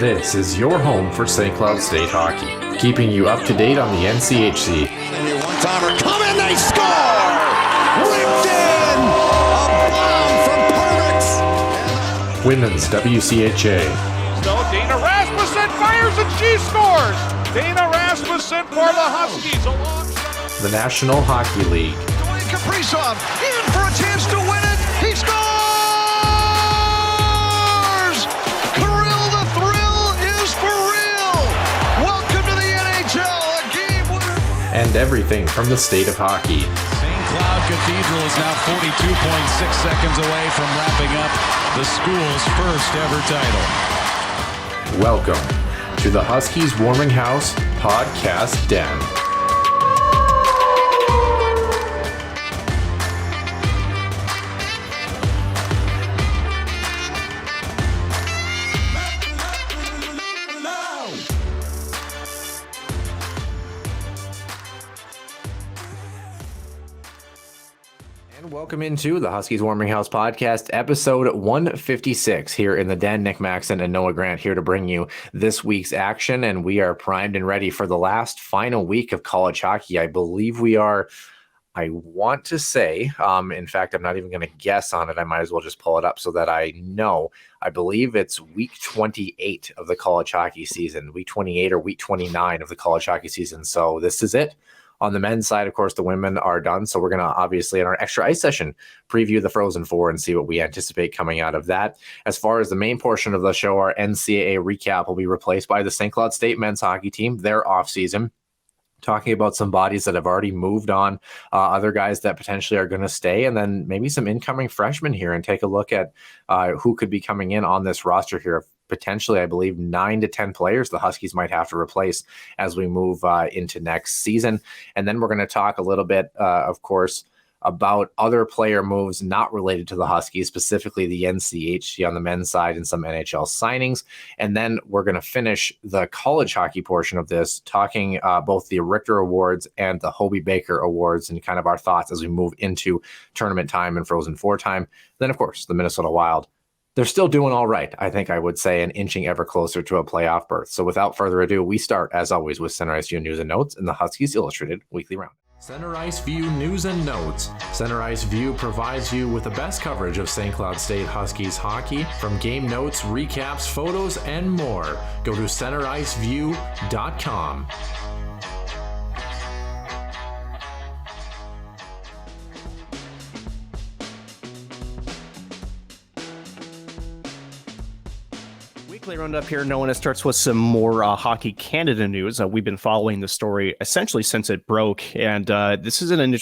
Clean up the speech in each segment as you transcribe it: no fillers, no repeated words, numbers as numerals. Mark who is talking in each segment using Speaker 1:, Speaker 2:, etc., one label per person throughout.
Speaker 1: This is your home for St. Cloud State hockey, keeping you up to date on the NCHC.
Speaker 2: One-timer coming, they score! Ripped in! A bomb from Pervix!
Speaker 1: Women's WCHA.
Speaker 3: So Dana Rasmussen fires and she scores! Dana Rasmussen for the Huskies alongside
Speaker 1: The National Hockey League.
Speaker 2: Dwayne Kaprizov in for a chance to win it! He scores! Kirill, the thrill is for real! Welcome to the NHL, a game winner!
Speaker 1: And everything from the state of hockey.
Speaker 4: St. Cloud Cathedral is now 42.6 seconds away from wrapping up the school's first ever title.
Speaker 1: Welcome to the Huskies Warming House Podcast Den. Welcome into the Huskies Warming House Podcast, episode 156 here in the Den. Nick Maxon and Noah Grant here to bring you this week's action, and we are primed and ready for the last final week of college hockey. I believe we are, I want to say, in fact, I'm not even going to guess on it. I might as well just pull it up so that I know. I believe it's week 28 of the college hockey season, week 28 or week 29 of the college hockey season. So this is it. On the men's side, of course, the women are done. So we're going to obviously in our extra ice session preview the Frozen Four and see what we anticipate coming out of that. As far as the main portion of the show, our NCAA recap will be replaced by the St. Cloud State men's hockey team, their offseason. Talking about some bodies that have already moved on, other guys that potentially are going to stay, and then maybe some incoming freshmen here and take a look at who could be coming in on this roster here. Potentially, I believe 9 to 10 players the Huskies might have to replace as we move into next season. And then we're going to talk a little bit, of course, about other player moves not related to the Huskies, specifically the NCHC on the men's side and some NHL signings. And then we're going to finish the college hockey portion of this, talking both the Richter Awards and the Hobey Baker Awards and kind of our thoughts as we move into tournament time and Frozen Four time. Then, of course, the Minnesota Wild. They're still doing all right, I think I would say, and inching ever closer to a playoff berth. So without further ado, we start, as always, with Center Ice View News and Notes in the Huskies Illustrated Weekly Round. Center Ice View News and Notes. Center Ice View provides you with the best coverage of St. Cloud State Huskies hockey, from game notes, recaps, photos, and more. Go to centericeview.com.
Speaker 5: Weekly roundup here. Noah starts with some more Hockey Canada news. We've been following the story essentially since it broke, and this is an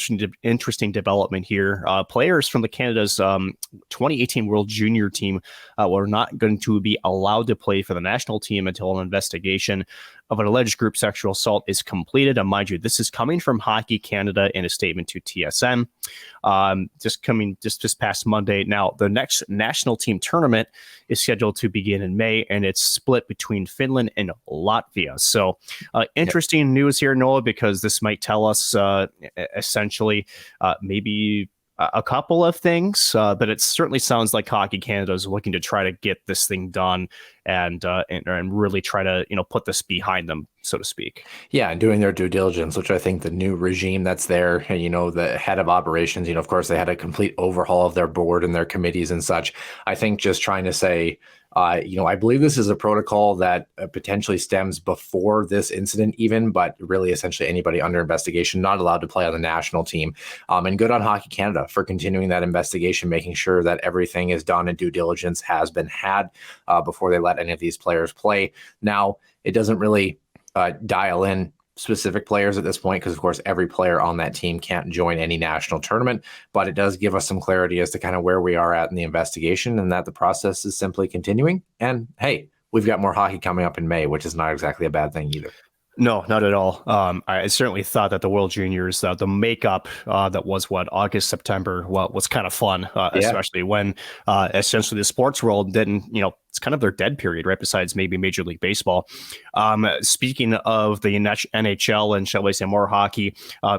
Speaker 5: interesting development here. Players from the Canada's 2018 World Junior team were not going to be allowed to play for the national team until an investigation of an alleged group sexual assault is completed. And mind you, this is coming from Hockey Canada in a statement to TSN. Just this past Monday. Now, the next national team tournament is scheduled to begin in May, and it's split between Finland and Latvia. So interesting news here, Noah, because this might tell us essentially maybe a couple of things, but it certainly sounds like Hockey Canada is looking to try to get this thing done and really try to put this behind them, so to speak. Yeah, and doing their due diligence, which I think the new regime that's there, the head of operations, of course they had a complete overhaul of their board and their committees and such. I think just trying to say, I believe this is a protocol that potentially stems before this incident even, but really essentially anybody under investigation not allowed to play on the national team. And good on Hockey Canada for continuing that investigation, making sure that everything is done and due diligence has been had before they let any of these players play. Now, it doesn't really dial in specific players at this point, because of course every player on that team can't join any national tournament, but it does give us some clarity as to kind of where we are at in the investigation and that the process is simply continuing. And hey, we've got more hockey coming up in May, which is not exactly a bad thing either. No, not at all. I certainly thought that the World Juniors, the makeup that was August, September, was kind of fun, especially when essentially the sports world didn't, it's kind of their dead period, right? Besides maybe Major League Baseball. Speaking of the NHL and shall we say more hockey,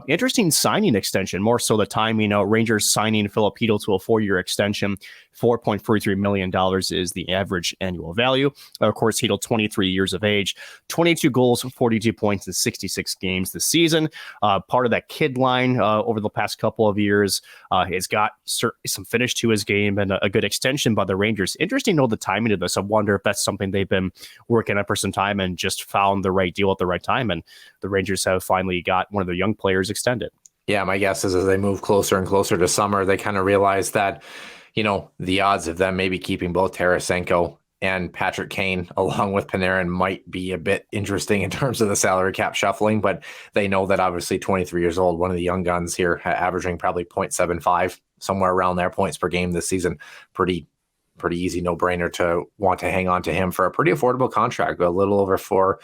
Speaker 5: interesting signing extension, more so the timing. Rangers signing Filipino to a 4-year extension. $4.43 million is the average annual value. Of course, he's 23 years of age, 22 goals, 42 points in 66 games this season. Part of that kid line over the past couple of years has got some finish to his game and a good extension by the Rangers. Interesting to know the timing of this. I wonder if that's something they've been working on for some time and just found the right deal at the right time. And the Rangers have finally got one of their young players extended.
Speaker 1: Yeah, my guess is as they move closer and closer to summer, they kind of realize that, the odds of them maybe keeping both Tarasenko and Patrick Kane along with Panarin might be a bit interesting in terms of the salary cap shuffling, but they know that obviously 23 years old, one of the young guns here, averaging probably 0.75, somewhere around there, points per game this season. Pretty easy no-brainer to want to hang on to him for a pretty affordable contract, a little over $4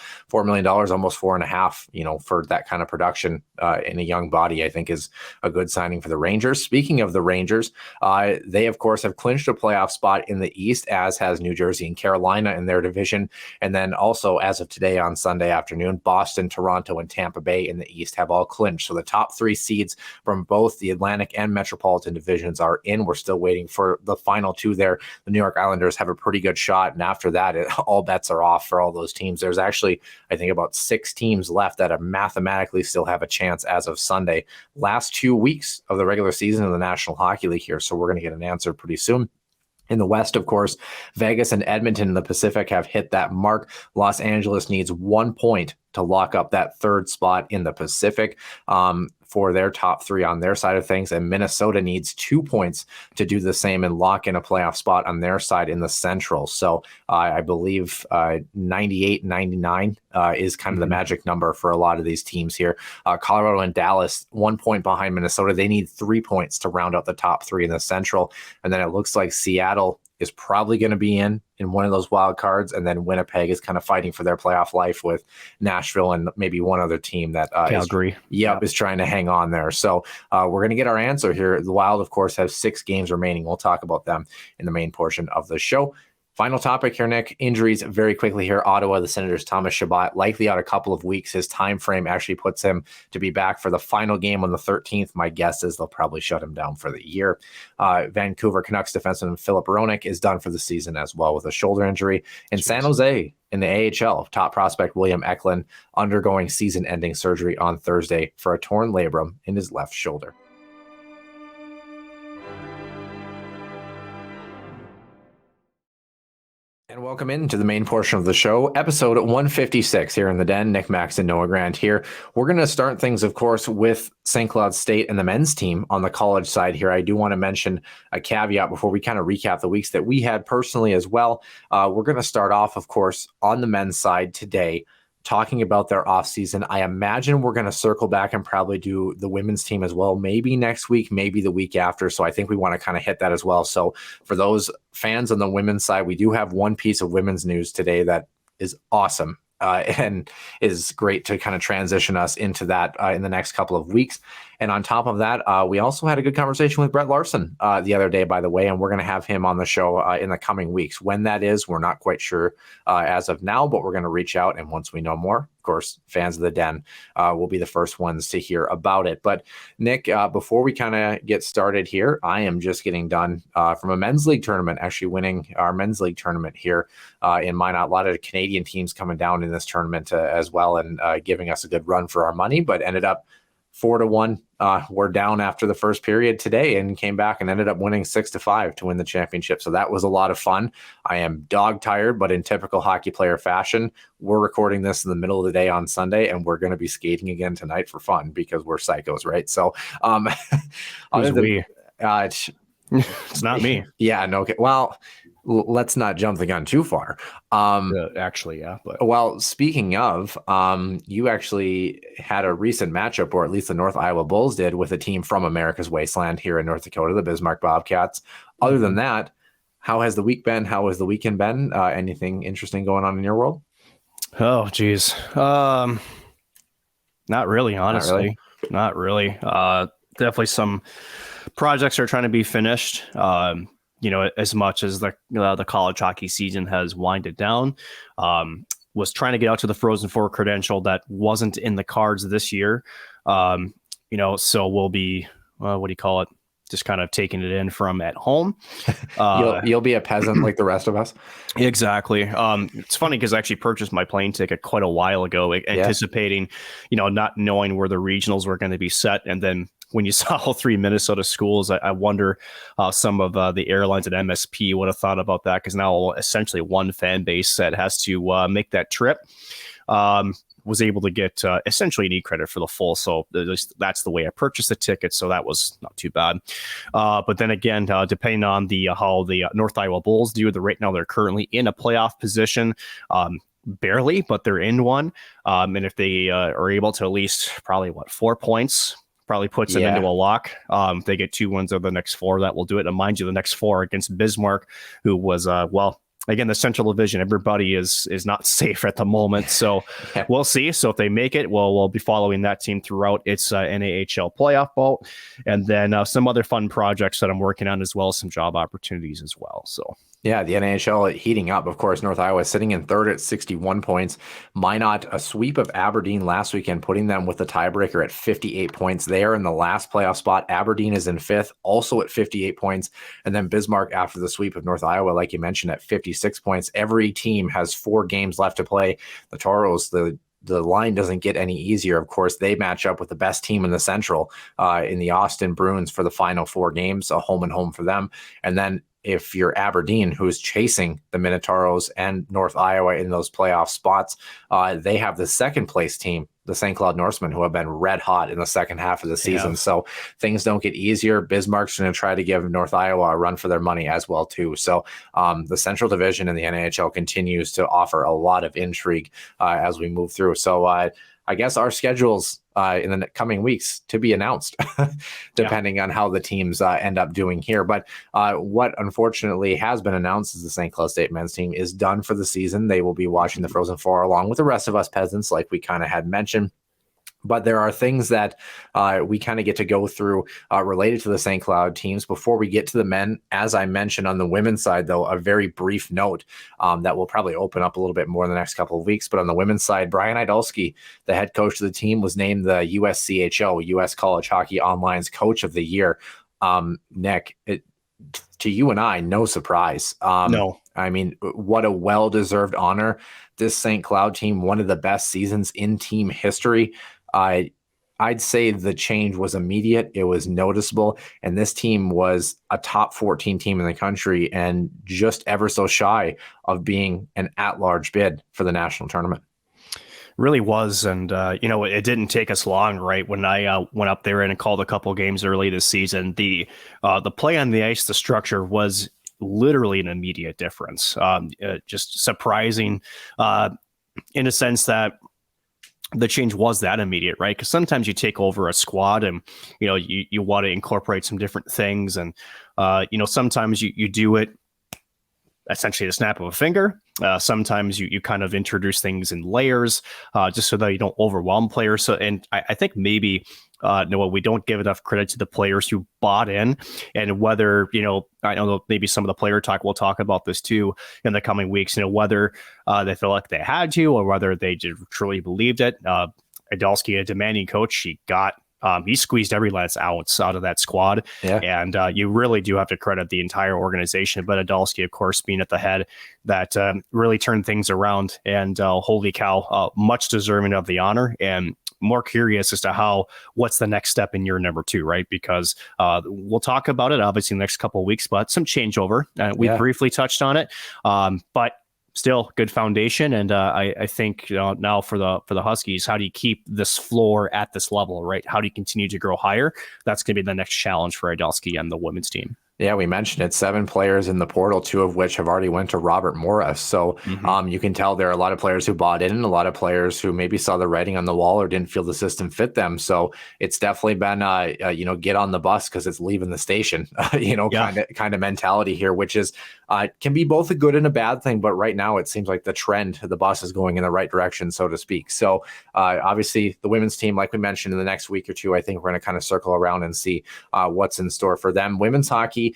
Speaker 1: million, almost $4.5, for that kind of production in a young body, I think is a good signing for the Rangers. Speaking of the Rangers, they of course have clinched a playoff spot in the East, as has New Jersey and Carolina in their division. And then also as of today on Sunday afternoon, Boston, Toronto, and Tampa Bay in the East have all clinched. So the top 3 seeds from both the Atlantic and Metropolitan divisions are in. We're still waiting for the final 2 there. The New York Islanders have a pretty good shot. And after that, all bets are off for all those teams. There's actually, I think, about 6 teams left that are mathematically still have a chance as of Sunday. Last 2 weeks of the regular season of the National Hockey League here. So we're going to get an answer pretty soon. In the West, of course, Vegas and Edmonton in the Pacific have hit that mark. Los Angeles needs 1 point to lock up that 3rd spot in the Pacific for their top 3 on their side of things. And Minnesota needs 2 points to do the same and lock in a playoff spot on their side in the Central. So I believe 98, 99 is kind of the magic number for a lot of these teams here. Colorado and Dallas, 1 point behind Minnesota. They need 3 points to round out the top 3 in the Central. And then it looks like Seattle is probably going to be in one of those wild cards, and then Winnipeg is kind of fighting for their playoff life with Nashville and maybe one other team that
Speaker 5: Calgary
Speaker 1: is trying to hang on there. So we're going to get our answer here. The Wild, of course, have 6 games remaining. We'll talk about them in the main portion of the show. Final topic here, Nick. Injuries very quickly here. Ottawa, the Senators, Thomas Chabot, likely out a couple of weeks. His time frame actually puts him to be back for the final game on the 13th. My guess is they'll probably shut him down for the year. Vancouver Canucks defenseman Philip Hronek is done for the season as well with a shoulder injury. In San Jose, in the AHL, top prospect William Eklund undergoing season-ending surgery on Thursday for a torn labrum in his left shoulder. And welcome into the main portion of the show, episode 156 here in the Den. Nick Max and Noah Grant here. We're going to start things, of course, with St. Cloud State and the men's team on the college side here. I do want to mention a caveat before we kind of recap the weeks that we had personally as well. We're going to start off, of course, on the men's side today, talking about their offseason. I imagine we're going to circle back and probably do the women's team as well, maybe next week, maybe the week after. So I think we want to kind of hit that as well. So for those fans on the women's side, we do have one piece of women's news today that is awesome and is great to kind of transition us into that in the next couple of weeks. And on top of that, we also had a good conversation with Brett Larson the other day, by the way, and we're going to have him on the show in the coming weeks. When that is, we're not quite sure as of now, but we're going to reach out. And once we know more, of course, fans of the Den will be the first ones to hear about it. But Nick, before we kind of get started here, I am just getting done from a men's league tournament, actually winning our men's league tournament here in Minot. A lot of Canadian teams coming down in this tournament as well and giving us a good run for our money, but ended up 4-1. We're down after the first period today and came back and ended up winning 6-5 to win the championship. So that was a lot of fun. I am dog tired, but in typical hockey player fashion, we're recording this in the middle of the day on Sunday, and we're going to be skating again tonight for fun because we're psychos, right? So,
Speaker 5: it's not me.
Speaker 1: Yeah, no. Okay. Well, let's not jump the gun too far.
Speaker 5: Actually, yeah. But
Speaker 1: well, speaking of, you actually had a recent matchup, or at least the North Iowa Bulls did, with a team from America's Wasteland here in North Dakota, the Bismarck Bobcats. Other than that, how has the week been? How has the weekend been? Anything interesting going on in your world?
Speaker 5: Oh, geez. Not really, honestly. Not really. Definitely some projects are trying to be finished. as much as the college hockey season has winded down, was trying to get out to the Frozen Four credential that wasn't in the cards this year. So we'll be, what do you call it? Just kind of taking it in from at home.
Speaker 1: You'll be a peasant like the rest of us.
Speaker 5: Exactly. It's funny because I actually purchased my plane ticket quite a while ago, anticipating, not knowing where the regionals were going to be set. And then when you saw all 3 Minnesota schools, I wonder some of the airlines at MSP would have thought about that, because now essentially one fan base that has to make that trip. Was able to get essentially an e-credit for the full. So that's the way I purchased the ticket. So that was not too bad. But then again, depending on how the North Iowa Bulls do, right now they're currently in a playoff position. Barely, but they're in one. And if they are able to at least probably 4 points, probably puts them into a lock. They get 2 wins of the next 4. That will do it. And mind you, the next 4 against Bismarck, who was, again, the Central Division, everybody is not safe at the moment. So we'll see. So if they make it, we'll be following that team throughout its NAHL playoff boat. And then some other fun projects that I'm working on, as well as some job opportunities as well. So
Speaker 1: yeah, the NHL heating up. Of course, North Iowa sitting in third at 61 points. Minot, a sweep of Aberdeen last weekend, putting them with the tiebreaker at 58 points. They are in the last playoff spot. Aberdeen is in fifth, also at 58 points. And then Bismarck, after the sweep of North Iowa, like you mentioned, at 56 points. Every team has 4 games left to play. The Toros, the line doesn't get any easier. Of course, they match up with the best team in the Central in the Austin Bruins for the final 4 games, a home and home for them. And then if you're Aberdeen, who's chasing the Minotauros and North Iowa in those playoff spots, they have the second place team, the St. Cloud Norsemen, who have been red hot in the second half of the season. So things don't get easier. Bismarck's going to try to give North Iowa a run for their money as well, too. So the Central Division in the NHL continues to offer a lot of intrigue as we move through. So I guess our schedules in the coming weeks to be announced, depending on how the teams end up doing here. But what unfortunately has been announced is the St. Cloud State men's team is done for the season. They will be watching the Frozen Four along with the rest of us peasants, like we kind of had mentioned. But there are things that we kind of get to go through related to the St. Cloud teams before we get to the men. As I mentioned on the women's side, though, a very brief note that will probably open up a little bit more in the next couple of weeks. But on the women's side, Brian Idalski, the head coach of the team, was named the USCHO, U.S. College Hockey Online's Coach of the Year. Nick, to you and I, no surprise.
Speaker 5: No.
Speaker 1: I mean, what a well-deserved honor. This St. Cloud team, one of the best seasons in team history. I'd say the change was immediate. It was noticeable. And this team was a top 14 team in the country and just ever so shy of being an at-large bid for the national tournament.
Speaker 5: Really was. And, it didn't take us long, right? When I went up there and called a couple games early this season, the play on the ice, the structure was literally an immediate difference. Just surprising in a sense that the change was that immediate, right? Because sometimes you take over a squad and, you want to incorporate some different things. And, sometimes you do it essentially the snap of a finger. Sometimes you kind of introduce things in layers just so that you don't overwhelm players. So, and I think maybe, Noah, we don't give enough credit to the players who bought in, and whether, I know maybe some of the player talk, we'll talk about this too in the coming weeks, whether they feel like they had to, or whether they truly believed it. Idalski, a demanding coach, he squeezed every last ounce out of that squad. Yeah. And you really do have to credit the entire organization, but Idalski, of course, being at the head, that really turned things around. And holy cow, much deserving of the honor, and more curious as to what's the next step in year number 2, right? Because we'll talk about it obviously in the next couple of weeks, but some changeover. We briefly touched on it, but still good foundation. And I think now for the Huskies, how do you keep this floor at this level, right? How do you continue to grow higher? That's going to be the next challenge for Idalski and the women's team.
Speaker 1: Yeah, we mentioned it. 7 players in the portal, 2 of which have already went to Robert Morris. So you can tell there are a lot of players who bought in and a lot of players who maybe saw the writing on the wall or didn't feel the system fit them. So it's definitely been, get on the bus because it's leaving the station, kind of mentality here, which is can be both a good and a bad thing. But right now, it seems like the bus is going in the right direction, so to speak. So obviously, the women's team, like we mentioned, in the next week or two, I think we're going to kind of circle around and see what's in store for them. Women's hockey,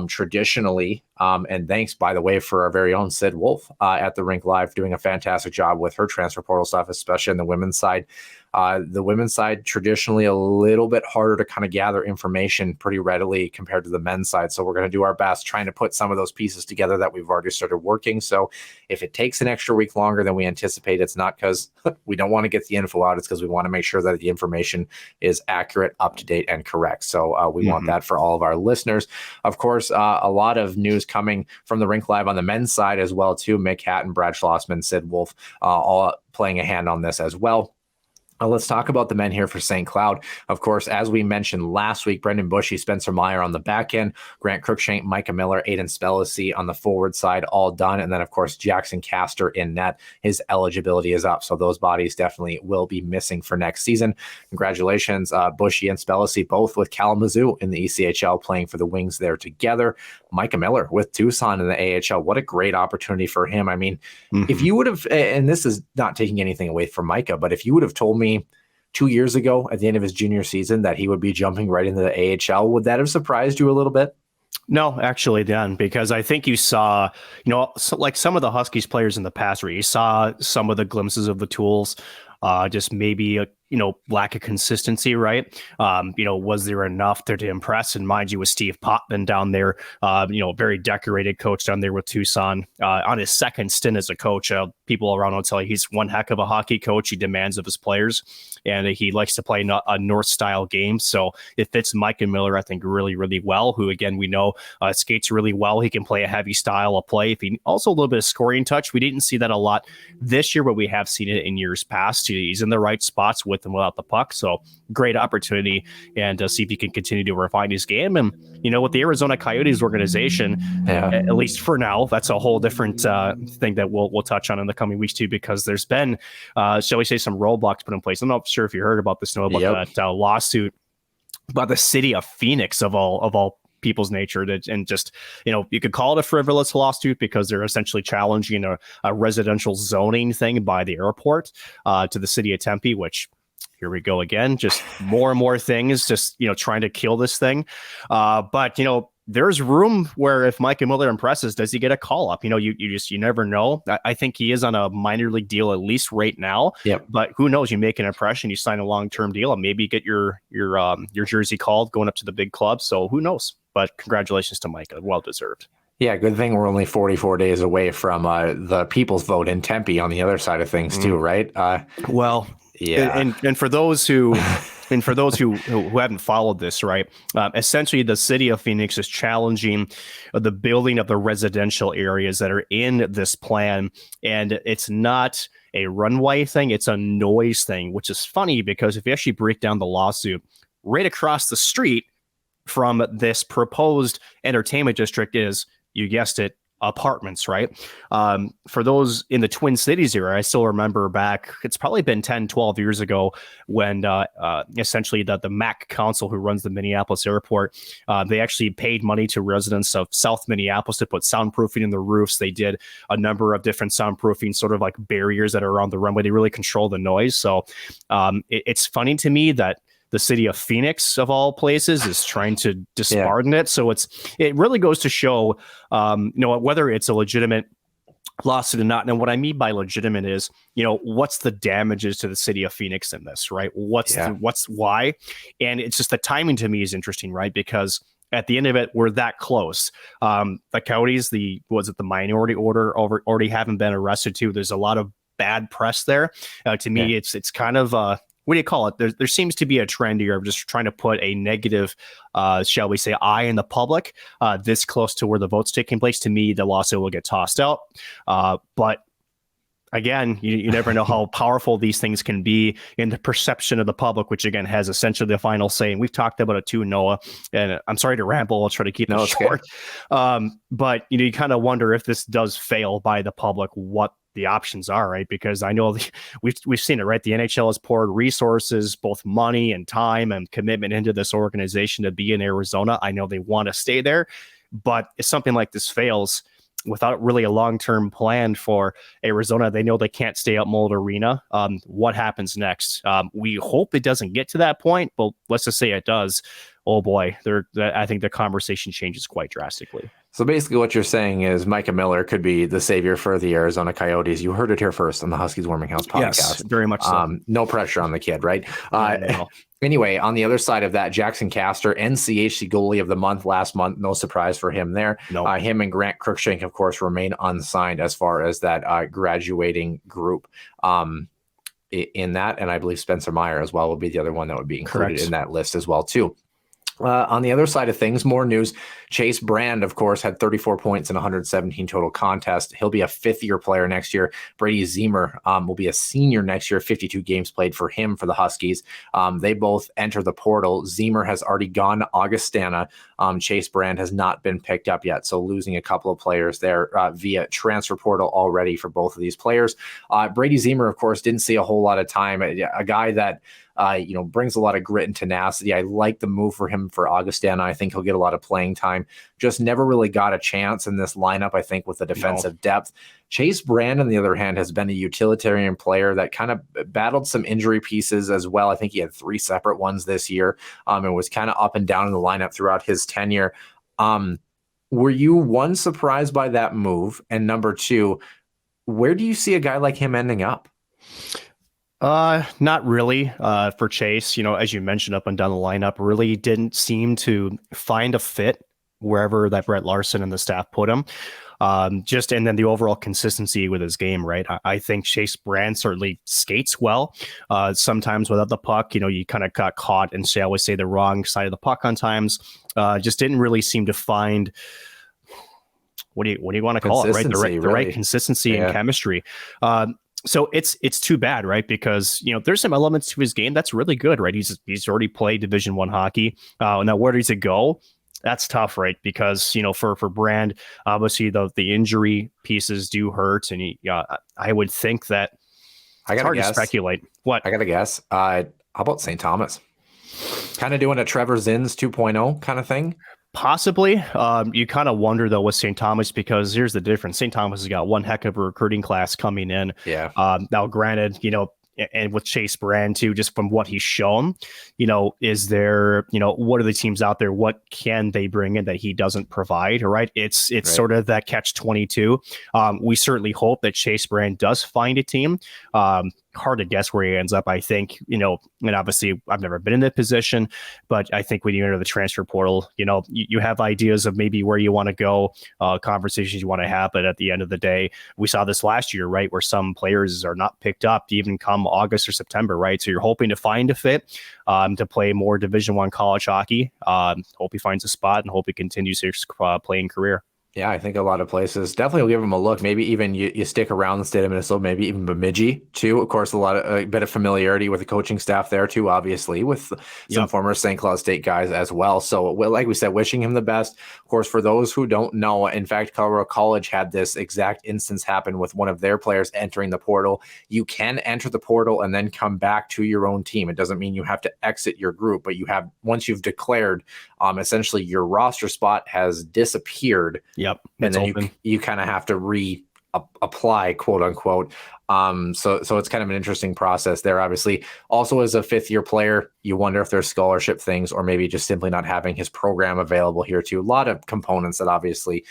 Speaker 1: traditionally, and thanks, by the way, for our very own Sid Wolf at the Rink Live, doing a fantastic job with her transfer portal stuff, especially on the women's side. The women's side, traditionally a little bit harder to kind of gather information pretty readily compared to the men's side. So we're going to do our best trying to put some of those pieces together that we've already started working. So if it takes an extra week longer than we anticipate, it's not because we don't want to get the info out. It's because we want to make sure that the information is accurate, up to date, and correct. So we want that for all of our listeners. Of course, a lot of news coming from the Rink Live on the men's side as well, too. Mick Hatton, Brad Schlossman, Sid Wolf, all playing a hand on this as well. Let's talk about the men here for St. Cloud. Of course, as we mentioned last week, Brendan Bushy, Spencer Meyer on the back end, Grant Cruikshank, Micah Miller, Aiden Spellacy on the forward side, all done. And then, of course, Jackson Castor in net. His eligibility is up. So those bodies definitely will be missing for next season. Congratulations, Bushy and Spellacy, both with Kalamazoo in the ECHL, playing for the Wings there together. Micah Miller with Tucson in the AHL. What a great opportunity for him. I mean, if you would have, and this is not taking anything away from Micah, but if you would have told me 2 years ago at the end of his junior season that he would be jumping right into the AHL, would that have surprised you a little bit?
Speaker 5: No, actually, Dan, because I think you saw, like some of the Huskies players in the past where you saw some of the glimpses of the tools, just maybe a lack of consistency, right? Was there enough there to impress? And mind you, with Steve Potman down there, very decorated coach down there with Tucson on his second stint as a coach. People around will tell you he's one heck of a hockey coach. He demands of his players, and he likes to play a North style game. So it fits Micah Miller, I think, really, really well, who, again, we know skates really well. He can play a heavy style of play. If he also a little bit of scoring touch. We didn't see that a lot this year, but we have seen it in years past. He's in the right spots with and without the puck. So great opportunity, and see if he can continue to refine his game. And, with the Arizona Coyotes organization, at least for now, that's a whole different thing that we'll touch on in the coming weeks too, because there's been, shall we say, some roadblocks put in place. I'm not sure if you heard about this, about that lawsuit about the city of Phoenix of all people's nature, and just, you could call it a frivolous lawsuit because they're essentially challenging a residential zoning thing by the airport to the city of Tempe, which, here we go again, just more and more things, just, trying to kill this thing. But, there's room where if Micah Miller impresses, does he get a call up? You never know. I think he is on a minor league deal, at least right now.
Speaker 1: Yep.
Speaker 5: But who knows? You make an impression, you sign a long-term deal, and maybe get your jersey called going up to the big club. So who knows? But congratulations to Micah. Well-deserved.
Speaker 1: Yeah, good thing we're only 44 days away from the people's vote in Tempe on the other side of things too, right?
Speaker 5: Well, yeah. And for those who who haven't followed this, right? Essentially, the city of Phoenix is challenging the building of the residential areas that are in this plan, and it's not a runway thing; it's a noise thing, which is funny because if you actually break down the lawsuit, right across the street from this proposed entertainment district is, you guessed it, apartments, right? For those in the Twin Cities area, I still remember back, it's probably been 10, 12 years ago when essentially the MAC council, who runs the Minneapolis airport, they actually paid money to residents of South Minneapolis to put soundproofing in the roofs. They did a number of different soundproofing sort of like barriers that are around the runway. They really control the noise. So it's funny to me that the city of Phoenix, of all places, is trying to disbarden it. So it really goes to show, whether it's a legitimate lawsuit or not. And what I mean by legitimate is, what's the damages to the city of Phoenix in this, right? Why? And it's just the timing to me is interesting, right? Because at the end of it, we're that close. The Coyotes, the minority order already haven't been arrested too. There's a lot of bad press there. To me, it's kind of what do you call it? There seems to be a trend here of just trying to put a negative, shall we say, eye in the public this close to where the vote's taking place. To me, the lawsuit will get tossed out. But again, you never know how powerful these things can be in the perception of the public, which again has essentially the final say. And we've talked about it too, Noah. And I'm sorry to ramble. I'll try to keep it short. But you kind of wonder if this does fail by the public, what the options are, right? Because I know we've seen it, right? The NHL has poured resources, both money and time and commitment into this organization to be in Arizona. I know they want to stay there, but if something like this fails, without really a long-term plan for Arizona. They know they can't stay at Mullet Arena. What happens next? We hope it doesn't get to that point, but let's just say it does. Oh boy, I think the conversation changes quite drastically.
Speaker 1: So basically what you're saying is Micah Miller could be the savior for the Arizona Coyotes. You heard it here first on the Huskies Warming House podcast.
Speaker 5: Yes, very much so.
Speaker 1: No pressure on the kid, right?
Speaker 5: No.
Speaker 1: Anyway, on the other side of that, Jackson Castor, NCHC goalie of the month last month. No surprise for him there.
Speaker 5: No.
Speaker 1: Him and Grant Cruikshank, of course, remain unsigned as far as that graduating group in that. And I believe Spencer Meyer as well will be the other one that would be included
Speaker 5: Correct.
Speaker 1: in that list as well, too. On the other side of things, more news. Chase Brand, of course, had 34 points in 117 total contests. He'll be a fifth-year player next year. Brady Zemer will be a senior next year. 52 games played for him for the Huskies. They both enter the portal. Zemer has already gone to Augustana. Chase Brand has not been picked up yet, so losing a couple of players there via transfer portal already for both of these players. Brady Zemer, of course, didn't see a whole lot of time. A guy that brings a lot of grit and tenacity. I like the move for him for Augustana. I think he'll get a lot of playing time. Just never really got a chance in this lineup, I think, with the defensive depth. Chase Brand, on the other hand, has been a utilitarian player that kind of battled some injury pieces as well. I think he had 3 separate ones this year and was kind of up and down in the lineup throughout his tenure. Were you, one, surprised by that move? And number 2, where do you see a guy like him ending up?
Speaker 5: Not really. For Chase, as you mentioned, up and down the lineup, really didn't seem to find a fit wherever that Brett Larson and the staff put him. And then the overall consistency with his game, right? I think Chase Brand certainly skates well. Sometimes without the puck, you kind of got caught and I always say the wrong side of the puck on times. Just didn't really seem to find, what do you want to call it, right? The right consistency and chemistry. So it's too bad, right? Because there's some elements to his game that's really good, right? He's already played Division I hockey. Now where does it go? That's tough, right? Because for Brand, obviously the injury pieces do hurt, and I would think that it's hard to speculate. What?
Speaker 1: I gotta guess. How about St. Thomas? Kind of doing a Trevor Zins 2.0 kind of thing.
Speaker 5: Possibly. You kind of wonder, though, with St. Thomas, because here's the difference. St. Thomas has got one heck of a recruiting class coming in.
Speaker 1: Yeah.
Speaker 5: Now, granted, and with Chase Brand, too, just from what he's shown, is there, what are the teams out there? What can they bring in that he doesn't provide? Right. It's right. Sort of that catch-22. We certainly hope that Chase Brand does find a team. Hard to guess where he ends up. I think, and obviously I've never been in that position, but I think when you enter the transfer portal, you have ideas of maybe where you want to go, conversations you want to have. But at the end of the day, we saw this last year, right, where some players are not picked up even come August or September, right? So you're hoping to find a fit to play more Division I college hockey. Hope he finds a spot and hope he continues his playing career.
Speaker 1: Yeah, I think a lot of places definitely will give him a look. Maybe even you stick around the state of Minnesota, maybe even Bemidji too. Of course, a bit of familiarity with the coaching staff there too, obviously, with some former St. Cloud State guys as well. So, like we said, wishing him the best. Of course, for those who don't know, in fact, Colorado College had this exact instance happen with one of their players entering the portal. You can enter the portal and then come back to your own team. It doesn't mean you have to exit your group, but once you've declared, essentially your roster spot has disappeared.
Speaker 5: Yep.
Speaker 1: And then you kind of have to reapply, quote unquote. So it's kind of an interesting process there. Obviously, also as a fifth-year player, you wonder if there's scholarship things or maybe just simply not having his program available here too. A lot of components that obviously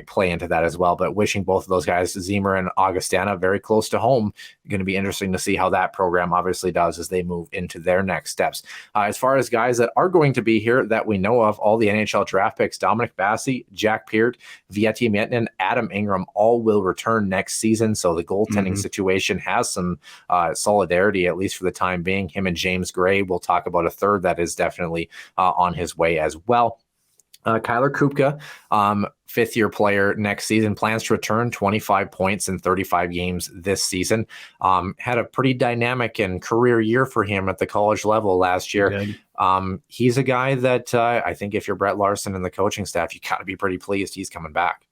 Speaker 1: play into that as well. But wishing both of those guys, Zemer and Augustana, very close to home. Going to be interesting to see how that program obviously does as they move into their next steps. As far as guys that are going to be here that we know of, all the NHL draft picks, Dominic Bassey, Jack Peart, Vieti Miettinen, Adam Ingram, all will return next season. So the goaltending situation has some solidarity, at least for the time being. Him and James Gray, we'll talk about a third that is definitely on his way as well. Kyler Kupka, fifth-year player next season, plans to return 25 points in 35 games this season. Had a pretty dynamic and career year for him at the college level last year. He's a guy that I think if you're Brett Larson and the coaching staff, you got to be pretty pleased he's coming back.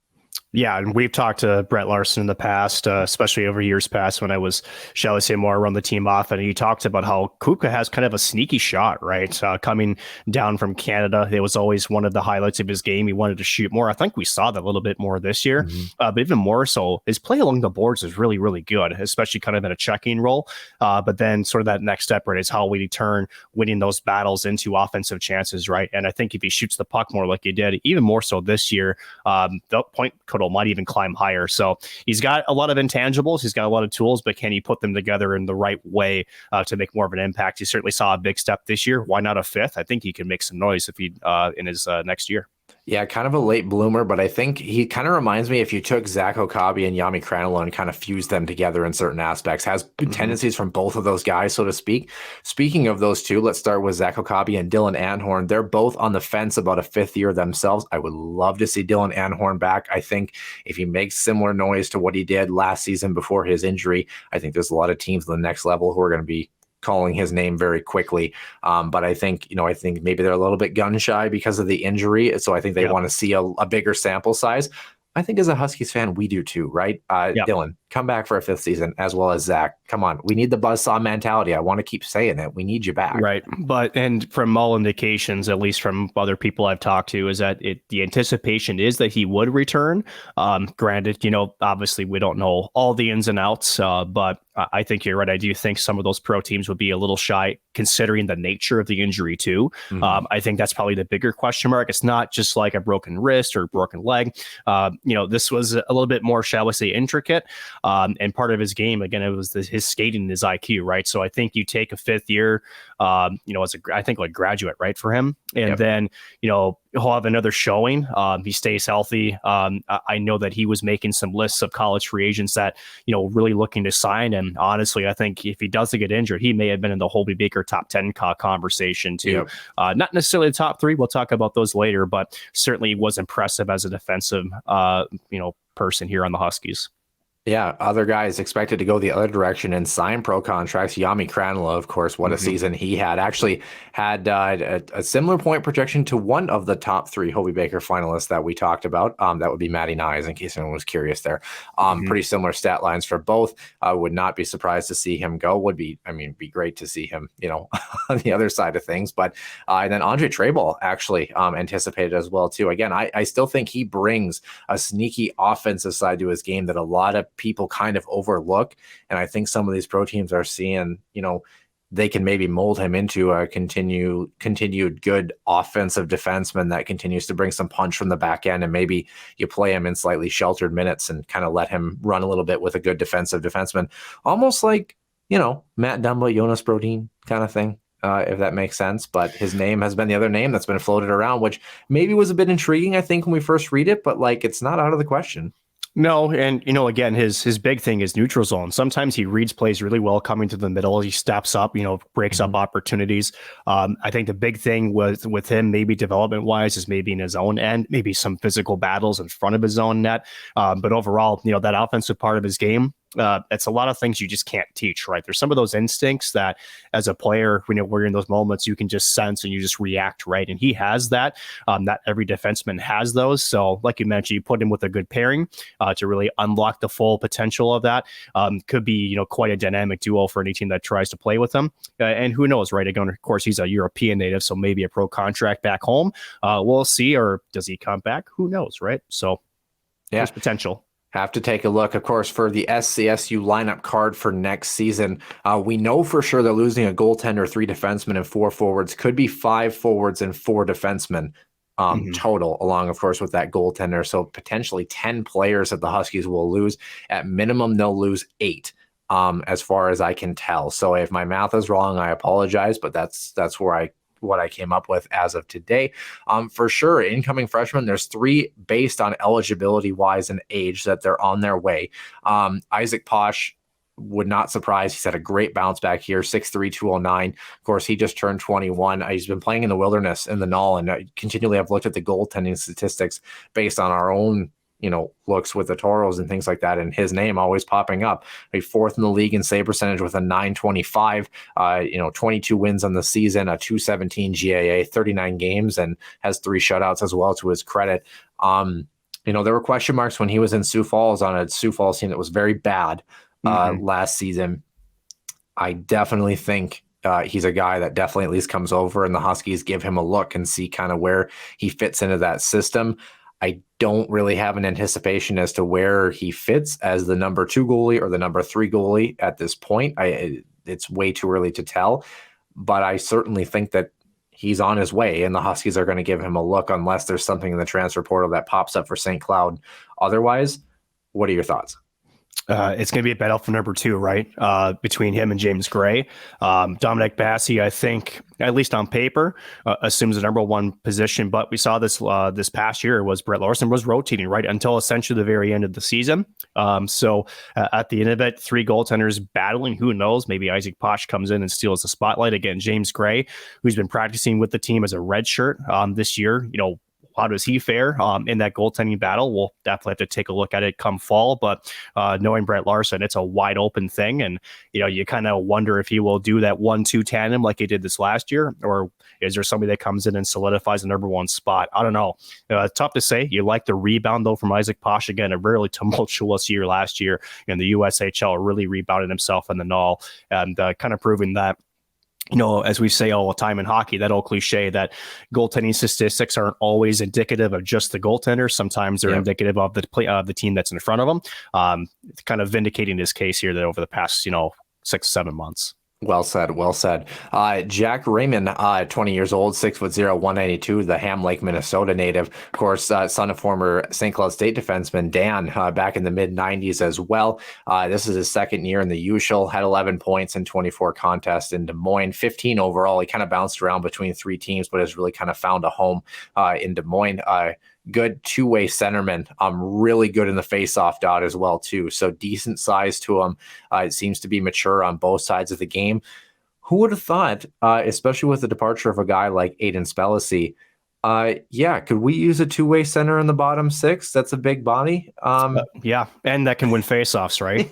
Speaker 5: Yeah, and we've talked to Brett Larson in the past, especially over years past when I was, shall I say, more around the team off. And he talked about how Kupka has kind of a sneaky shot, right? Coming down from Canada, it was always one of the highlights of his game. He wanted to shoot more. I think we saw that a little bit more this year, but even more so, his play along the boards is really, really good, especially kind of in a checking role. But then sort of that next step, right, is how we turn winning those battles into offensive chances, right? And I think if he shoots the puck more like he did, even more so this year, the point total might even climb higher. So he's got a lot of intangibles. He's got a lot of tools, but can he put them together in the right way to make more of an impact? He certainly saw a big step this year. Why not a fifth? I think he can make some noise if he in his next year.
Speaker 1: Yeah, kind of a late bloomer, but I think he kind of reminds me if you took Zach Okabe and Yami Kranila and kind of fused them together in certain aspects, has tendencies from both of those guys, so to speak. Speaking of those two, let's start with Zach Okabe and Dylan Anhorn. They're both on the fence about a fifth year themselves. I would love to see Dylan Anhorn back. I think if he makes similar noise to what he did last season before his injury, I think there's a lot of teams on the next level who are going to be calling his name very quickly. But I think maybe they're a little bit gun shy because of the injury. So I think they want to see a bigger sample size. I think as a Huskies fan, we do too, right? Dylan, come back for a fifth season, as well as Zach. Come on. We need the buzzsaw mentality. I want to keep saying it. We need you back.
Speaker 5: Right. And from all indications, at least from other people I've talked to, is that the anticipation is that he would return. Granted, obviously we don't know all the ins and outs, but I think you're right. I do think some of those pro teams would be a little shy considering the nature of the injury too. I think that's probably the bigger question mark. It's not just like a broken wrist or broken leg. This was a little bit more, shall we say, intricate. And part of his game, again, it was his skating and his IQ, right? So I think you take a fifth year, I think like graduate, right, for him. And then, he'll have another showing. He stays healthy. I know that he was making some lists of college free agents that, really looking to sign. And honestly, I think if he doesn't get injured, he may have been in the Holby Baker top 10 conversation too. Not necessarily the top 3. We'll talk about those later, but certainly was impressive as a defensive, person here on the Huskies.
Speaker 1: Yeah, other guys expected to go the other direction and sign pro contracts. Yami Kranila, of course, what a season he had. Actually had a similar point projection to one of the top 3 Hobie Baker finalists that we talked about. That would be Matty Nyes, in case anyone was curious there. Pretty similar stat lines for both. Would not be surprised to see him go. Be great to see him, on the other side of things. But and then Andre Treball actually anticipated as well too. Again, I still think he brings a sneaky offensive side to his game that a lot of people kind of overlook. And I think some of these pro teams are seeing, they can maybe mold him into a continued good offensive defenseman that continues to bring some punch from the back end. And maybe you play him in slightly sheltered minutes and kind of let him run a little bit with a good defensive defenseman, almost like, Matt Dumba, Jonas Brodin kind of thing. If that makes sense. But his name has been the other name that's been floated around, which maybe was a bit intriguing, I think, when we first read it, but it's not out of the question.
Speaker 5: No, and again, his big thing is neutral zone. Sometimes he reads plays really well coming to the middle. He steps up, breaks up opportunities. I think the big thing was with him, maybe development wise, is maybe in his own end, maybe some physical battles in front of his own net. But overall, that offensive part of his game, it's a lot of things you just can't teach, right? There's some of those instincts that as a player, when you're in those moments, you can just sense and you just react, right? And he has that. Not every defenseman has those. So like you mentioned, you put him with a good pairing to really unlock the full potential of that. Could be, quite a dynamic duo for any team that tries to play with him. And who knows, right? Again, of course, he's a European native, so maybe a pro contract back home. We'll see. Or does he come back? Who knows, right? So there's potential.
Speaker 1: Have to take a look, of course, for the SCSU lineup card for next season. We know for sure they're losing a goaltender, 3 defensemen, and 4 forwards. Could be 5 forwards and 4 defensemen total, along, of course, with that goaltender. So potentially 10 players that the Huskies will lose. At minimum, they'll lose 8, as far as I can tell. So if my math is wrong, I apologize, but that's what I came up with as of today. For sure, incoming freshmen, there's 3 based on eligibility wise and age that they're on their way. Isaac Posh would not surprise. He's had a great bounce back here, 6'3", 209. Of course, he just turned 21. He's been playing in the wilderness in the Null, and continually I've looked at the goaltending statistics based on our own looks with the Toros and things like that, and his name always popping up. He's 4th in the league in save percentage with a 925, 22 wins on the season, a 217 GAA, 39 games, and has 3 shutouts as well to his credit. There were question marks when he was in Sioux Falls on a Sioux Falls team that was very bad last season. I definitely think he's a guy that definitely at least comes over, and the Huskies give him a look and see kind of where he fits into that system. I don't really have an anticipation as to where he fits as the number 2 goalie or the number 3 goalie at this point. It's way too early to tell, but I certainly think that he's on his way, and the Huskies are going to give him a look unless there's something in the transfer portal that pops up for St. Cloud. Otherwise, what are your thoughts?
Speaker 5: It's going to be a battle for number 2, right? Between him and James Gray. Dominic Bassi, I think, at least on paper, assumes the number 1 position. But we saw this this past year was Brett Larson was rotating, right, until essentially the very end of the season. So at the end of it, 3 goaltenders battling. Who knows? Maybe Isaac Posh comes in and steals the spotlight. Again, James Gray, who's been practicing with the team as a redshirt this year, how does he fare in that goaltending battle? We'll definitely have to take a look at it come fall. But knowing Brett Larson, it's a wide open thing. And, you kind of wonder if he will do that 1-2 tandem like he did this last year, or is there somebody that comes in and solidifies the number 1 spot? I don't know. Tough to say. You like the rebound, though, from Isaac Posh. Again, a really tumultuous year last year. And the USHL really rebounded himself in the null and kind of proving that, as we say all the time in hockey, that old cliche that goaltending statistics aren't always indicative of just the goaltender. Sometimes they're indicative of the team that's in front of them. Kind of vindicating his case here that over the past, 6-7 months.
Speaker 1: Well said. Well said. Jack Raymond, 20 years old, 6'0", 192, the Ham Lake, Minnesota native. Of course, son of former St. Cloud State defenseman Dan, back in the mid-90s as well. This is his second year in the usual, had 11 points in 24 contests in Des Moines, 15 overall. He kind of bounced around between 3 teams, but has really kind of found a home in Des Moines. Good two-way centerman. Really good in the face-off dot as well, too. So decent size to him. It seems to be mature on both sides of the game. Who would have thought, especially with the departure of a guy like Aiden Spellacy, could we use a two-way center in the bottom 6? That's a big body.
Speaker 5: Yeah, and that can win face-offs, right?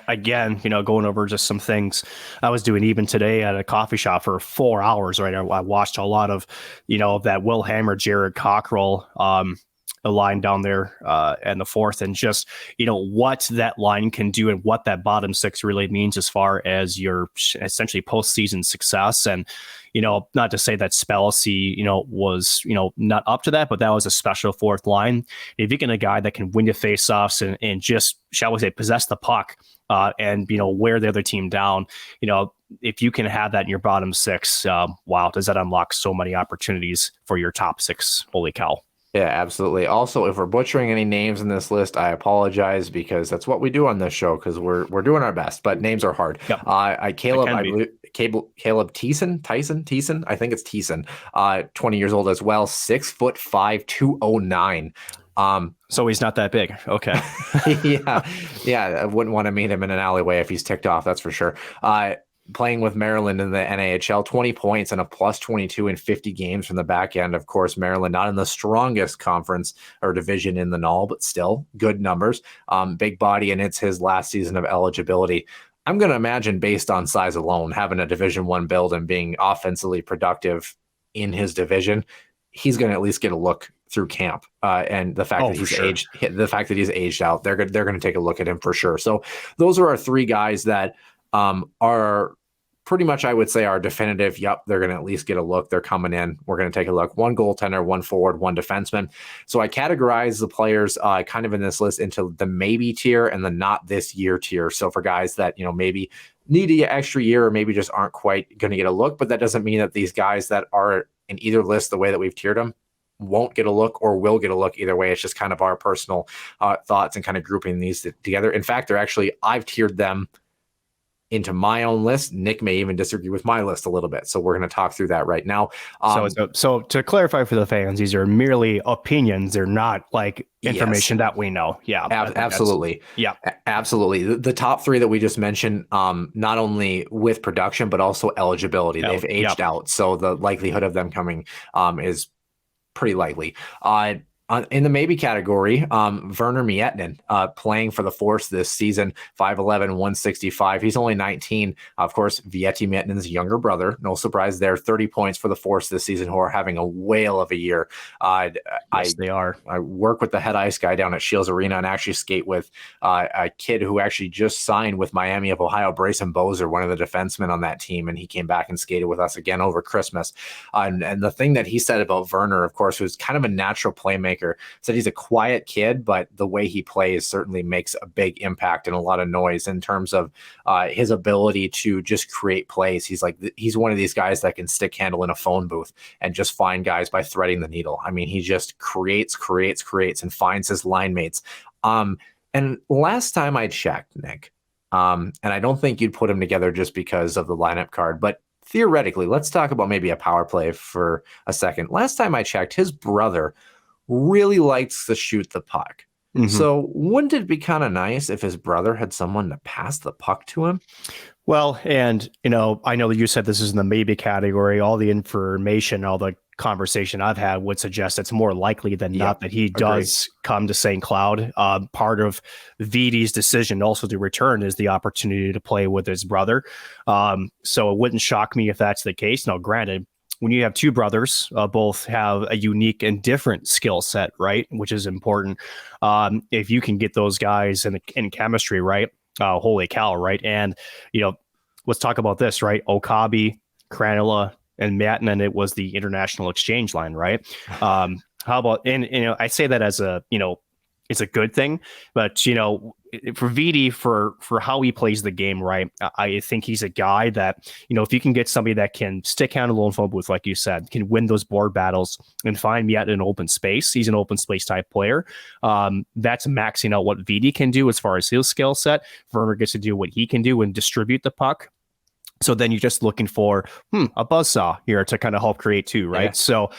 Speaker 5: Again, going over just some things I was doing even today at a coffee shop for 4 hours, right? I watched a lot of, that Will Hammer, Jared Cockrell, a line down there and the fourth, and just what that line can do and what that bottom 6 really means as far as your essentially postseason success. And not to say that Spellacy was not up to that, but that was a special fourth line. If you get a guy that can win the faceoffs and just, shall we say, possess the puck and wear the other team down, if you can have that in your bottom 6, wow, does that unlock so many opportunities for your top 6? Holy cow.
Speaker 1: Yeah, absolutely. Also, if we're butchering any names in this list, I apologize, because that's what we do on this show, because we're doing our best, but names are hard.
Speaker 5: Yep.
Speaker 1: Caleb Thiessen, I think it's Thiessen, 20 years old as well, 6'5", 209.
Speaker 5: So he's not that big. Okay.
Speaker 1: yeah. I wouldn't want to meet him in an alleyway if he's ticked off. That's for sure. Playing with Maryland in the NAHL, 20 points and a plus 22 in 50 games from the back end. Of course, Maryland not in the strongest conference or division in the null, but still good numbers. Big body, and it's his last season of eligibility. I'm going to imagine, based on size alone, having a Division I build and being offensively productive in his division, he's going to at least get a look through camp. And the fact that he's aged out, they're going to take a look at him for sure. So those are our 3 guys that are pretty much, I would say, are definitive. Yep, they're going to at least get a look. They're coming in. We're going to take a look. 1 goaltender, 1 forward, 1 defenseman. So I categorize the players kind of in this list into the maybe tier and the not this year tier. So for guys that, maybe need an extra year or maybe just aren't quite going to get a look, but that doesn't mean that these guys that are in either list, the way that we've tiered them, won't get a look or will get a look. Either way, it's just kind of our personal thoughts and kind of grouping these together. In fact, I've tiered them into my own list. Nick may even disagree with my list a little bit. So we're going to talk through that right now.
Speaker 5: So to clarify for the fans, these are merely opinions. They're not like information that we know. Yeah,
Speaker 1: absolutely. Yeah, absolutely. The top 3 that we just mentioned, not only with production, but also eligibility. They've aged out. So the likelihood of them coming is pretty likely. In the maybe category, Werner Miettinen, playing for the Force this season, 5'11", 165. He's only 19. Of course, Vietti Miettinen's younger brother. No surprise there. 30 points for the Force this season, who are having a whale of a year.
Speaker 5: Yes, they are.
Speaker 1: I work with the head ice guy down at Shields Arena and actually skate with a kid who actually just signed with Miami of Ohio, Brayson Bozer, one of the defensemen on that team, and he came back and skated with us again over Christmas. And the thing that he said about Werner, of course, who's kind of a natural playmaker, said he's a quiet kid, but the way he plays certainly makes a big impact and a lot of noise in terms of his ability to just create plays. He's one of these guys that can stick handle in a phone booth and just find guys by threading the needle. I mean, he just creates and finds his line mates. And last time I checked, Nick, and I don't think you'd put him together just because of the lineup card, but theoretically, let's talk about maybe a power play for a second. Last time I checked, his brother really likes to shoot the puck. Mm-hmm. So wouldn't it be kind of nice if his brother had someone to pass the puck to him?
Speaker 5: Well, and, I know that you said this is in the maybe category. All the information, all the conversation I've had would suggest it's more likely than not that he does come to St. Cloud. Part of Vidi's decision also to return is the opportunity to play with his brother. So it wouldn't shock me if that's the case. Now, granted, when you have two brothers, both have a unique and different skill set, right? Which is important. If you can get those guys in chemistry, right? Holy cow, right? And, let's talk about this, right? Okabe, Kranila, and Miettinen, it was the international exchange line, right? How about, and, I say that as a, it's a good thing, but, for Vidi, for how he plays the game, right? I think he's a guy that, if you can get somebody that can stick handle on phone booth, like you said, can win those board battles and find me in open space. He's an open space type player. That's maxing out what Vidi can do as far as his skill set. Werner gets to do what he can do and distribute the puck. So then you're just looking for a buzzsaw here to kind of help create too, right? Yeah. So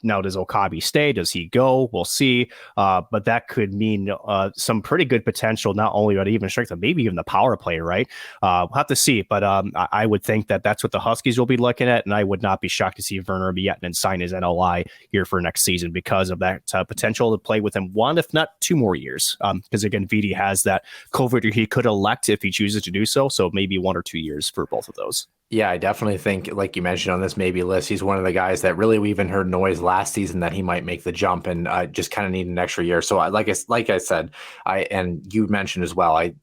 Speaker 5: now does Okabe stay? Does he go? We'll see. But that could mean some pretty good potential, not only at even strength, but maybe even the power play, right? We'll have to see. But I would think that that's what the Huskies will be looking at. And I would not be shocked to see Werner Miettinen sign his NLI here for next season because of that potential to play with him 1, if not 2 more years. Because again, Vidi has that COVID he could elect if he chooses to do so. So maybe 1 or 2 years for both of those.
Speaker 1: Yeah, I definitely think, like you mentioned on this maybe list, he's one of the guys that really we even heard noise last season that he might make the jump and just kind of need an extra year. So like I said, and you mentioned as well, I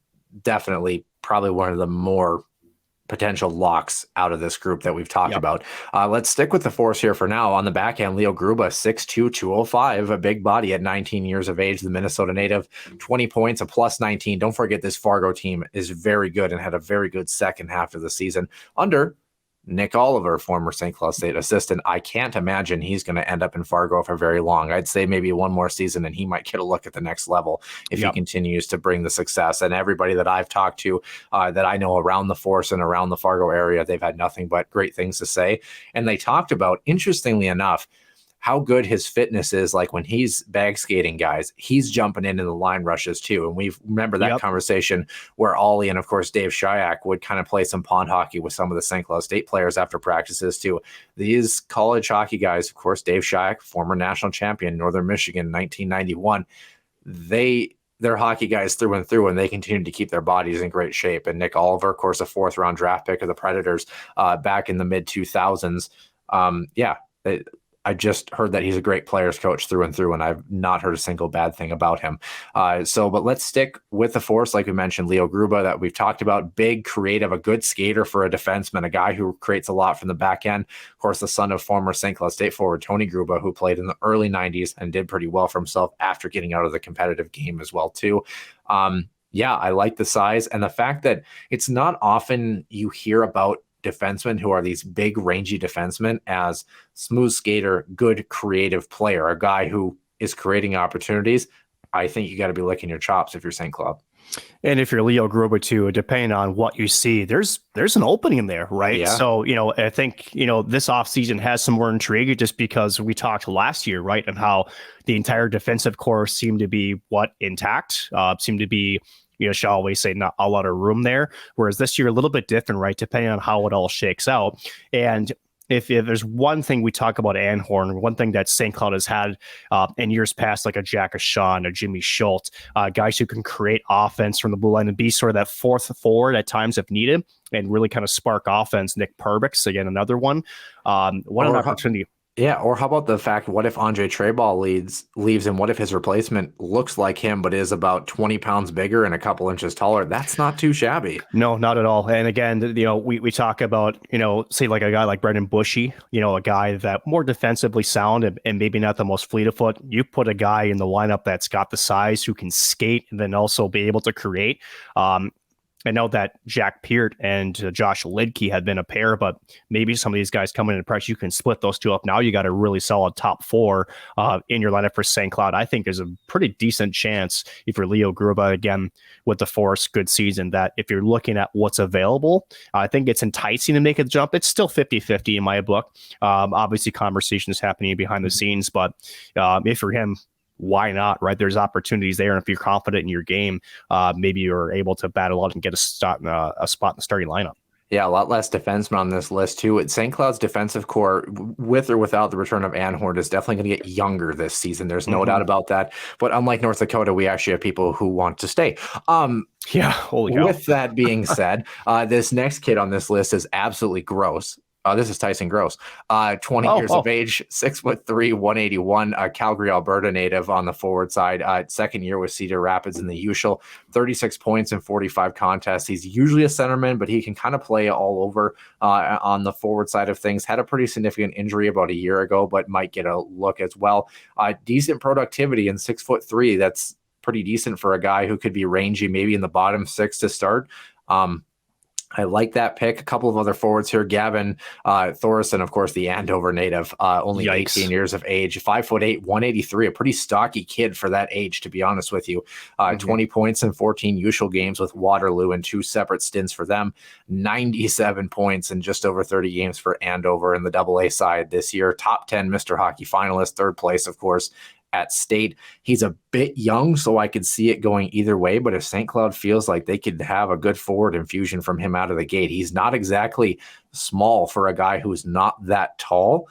Speaker 1: definitely probably one of the more potential locks out of this group that we've talked about. Let's stick with the Force here for now. On the back end, Leo Gruba, 6'2", 205, a big body at 19 years of age, the Minnesota native, 20 points, a plus 19. Don't forget this Fargo team is very good and had a very good second half of the season under Nick Oliver, former St. Cloud State assistant. I can't imagine he's going to end up in Fargo for very long. I'd say maybe one more season and he might get a look at the next level if he continues to bring the success. And everybody that I've talked to that I know around the Force and around the Fargo area, they've had nothing but great things to say. And they talked about, interestingly enough, how good his fitness is. Like when he's bag skating, guys, he's jumping into the line rushes too. And we remember that conversation where Ollie and of course Dave Shayak would kind of play some pond hockey with some of the St. Cloud State players after practices too. These college hockey guys, of course, Dave Shayak, former national champion, Northern Michigan, 1991, they're hockey guys through and through, and they continue to keep their bodies in great shape. And Nick Oliver, of course, a 4th round draft pick of the Predators back in the mid 2000s. I just heard that he's a great players coach through and through, and I've not heard a single bad thing about him. But let's stick with the Force. Like we mentioned, Leo Gruba that we've talked about, big, creative, a good skater for a defenseman, a guy who creates a lot from the back end. Of course, the son of former St. Cloud State forward Tony Gruba, who played in the early 90s and did pretty well for himself after getting out of the competitive game as well too. I like the size and the fact that it's not often you hear about defensemen who are these big rangy defensemen as smooth skater, good creative player, a guy who is creating opportunities. I think you got to be licking your chops if you're St. Cloud.
Speaker 5: And if you're Leo Gruba too, depending on what you see, there's an opening there, right? Yeah. So, I think, this offseason has some more intrigue just because we talked last year, right? And how the entire defensive core seemed to be intact, seemed to be, shall always say not a lot of room there. Whereas this year, a little bit different, right? Depending on how it all shakes out. And if there's one thing we talk about Anhorn, one thing that St. Cloud has had in years past, like a Jack Ashawn, a Jimmy Schultz, guys who can create offense from the blue line and be sort of that fourth forward at times if needed and really kind of spark offense. Nick Perbix, again, another one. What an opportunity.
Speaker 1: Yeah, or how about the fact, what if Andre Treyball leaves and what if his replacement looks like him but is about 20 pounds bigger and a couple inches taller? That's not too shabby.
Speaker 5: No, not at all. And again, we talk about, say like a guy like Brendan Bushy, a guy that more defensively sound and maybe not the most fleet of foot. You put a guy in the lineup that's got the size, who can skate and then also be able to create. I know that Jack Peart and Josh Lidke had been a pair, but maybe some of these guys coming in press, you can split those two up. Now you got a really solid top four in your lineup for St. Cloud. I think there's a pretty decent chance if you're Leo Gruba, again, with the Forest good season, that if you're looking at what's available, I think it's enticing to make a jump. It's still 50-50 in my book. Obviously, conversations happening behind the scenes, but if you're him, why not, right? There's opportunities there. And if you're confident in your game, maybe you're able to battle out and get a spot in the starting lineup.
Speaker 1: Yeah, a lot less defensemen on this list, too. St. Cloud's defensive core, with or without the return of Anhorn, is definitely going to get younger this season. There's no doubt about that. But unlike North Dakota, we actually have people who want to stay.
Speaker 5: Yeah, holy hell.
Speaker 1: With that being said, this next kid on this list is absolutely gross. This is Tyson Gross, 20 years of age, 6'3", 181, Calgary, Alberta native on the forward side. Second year with Cedar Rapids in the usual, 36 points in 45 contests. He's usually a centerman, but he can kind of play all over on the forward side of things. Had a pretty significant injury about a year ago, but might get a look as well. Decent productivity in 6'3". That's pretty decent for a guy who could be rangy, maybe in the bottom six to start. I like that pick. A couple of other forwards here. Gavin Thorson, of course, the Andover native, only 18 years of age, 5'8", 183, a pretty stocky kid for that age, to be honest with you. 20 points in 14 usual games with Waterloo and 2 separate stints for them. 97 points in just over 30 games for Andover in the AA side this year. Top 10 Mr. Hockey finalist, third place, of course, at state. He's a bit young, so I could see it going either way, but if St. Cloud feels like they could have a good forward infusion from him out of the gate, he's not exactly small for a guy who's not that tall.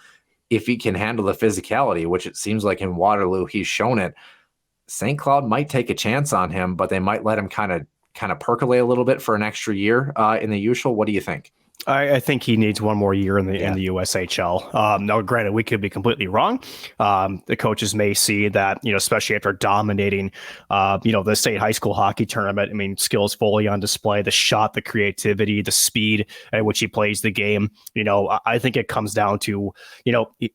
Speaker 1: If he can handle the physicality, which it seems like in Waterloo he's shown it, St. Cloud might take a chance on him, but they might let him kind of percolate a little bit for an extra year in the usual. What do you think?
Speaker 5: I think he needs one more year in the USHL. Now, granted, we could be completely wrong. The coaches may see that, especially after dominating, the state high school hockey tournament. I mean, skills fully on display, the shot, the creativity, the speed at which he plays the game. I think it comes down to,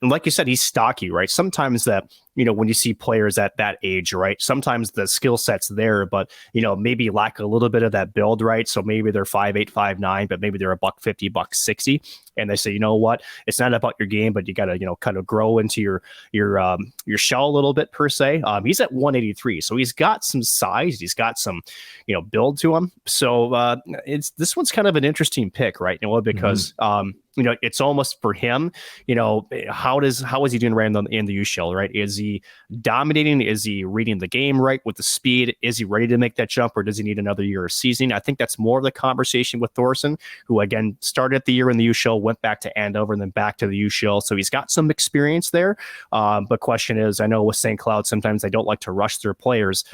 Speaker 5: like you said, he's stocky, right? Sometimes that, when you see players at that age, right? Sometimes the skill set's there, but, maybe lack a little bit of that build, right? So maybe they're 5'8", 5'9", but maybe they're $150, $160. And they say, you know what? It's not about your game, but you got to, kind of grow into your shell a little bit per se. He's at 183, so he's got some size. He's got some, build to him. So this one's kind of an interesting pick, right? Because it's almost for him. How is he doing right in the USHL, right? Is he dominating? Is he reading the game right with the speed? Is he ready to make that jump, or does he need another year of seasoning? I think that's more of the conversation with Thorson, who again started the year in the USHL, went back to Andover, and then back to the USHL. So he's got some experience there. But question is, I know with St. Cloud, sometimes they don't like to rush their players.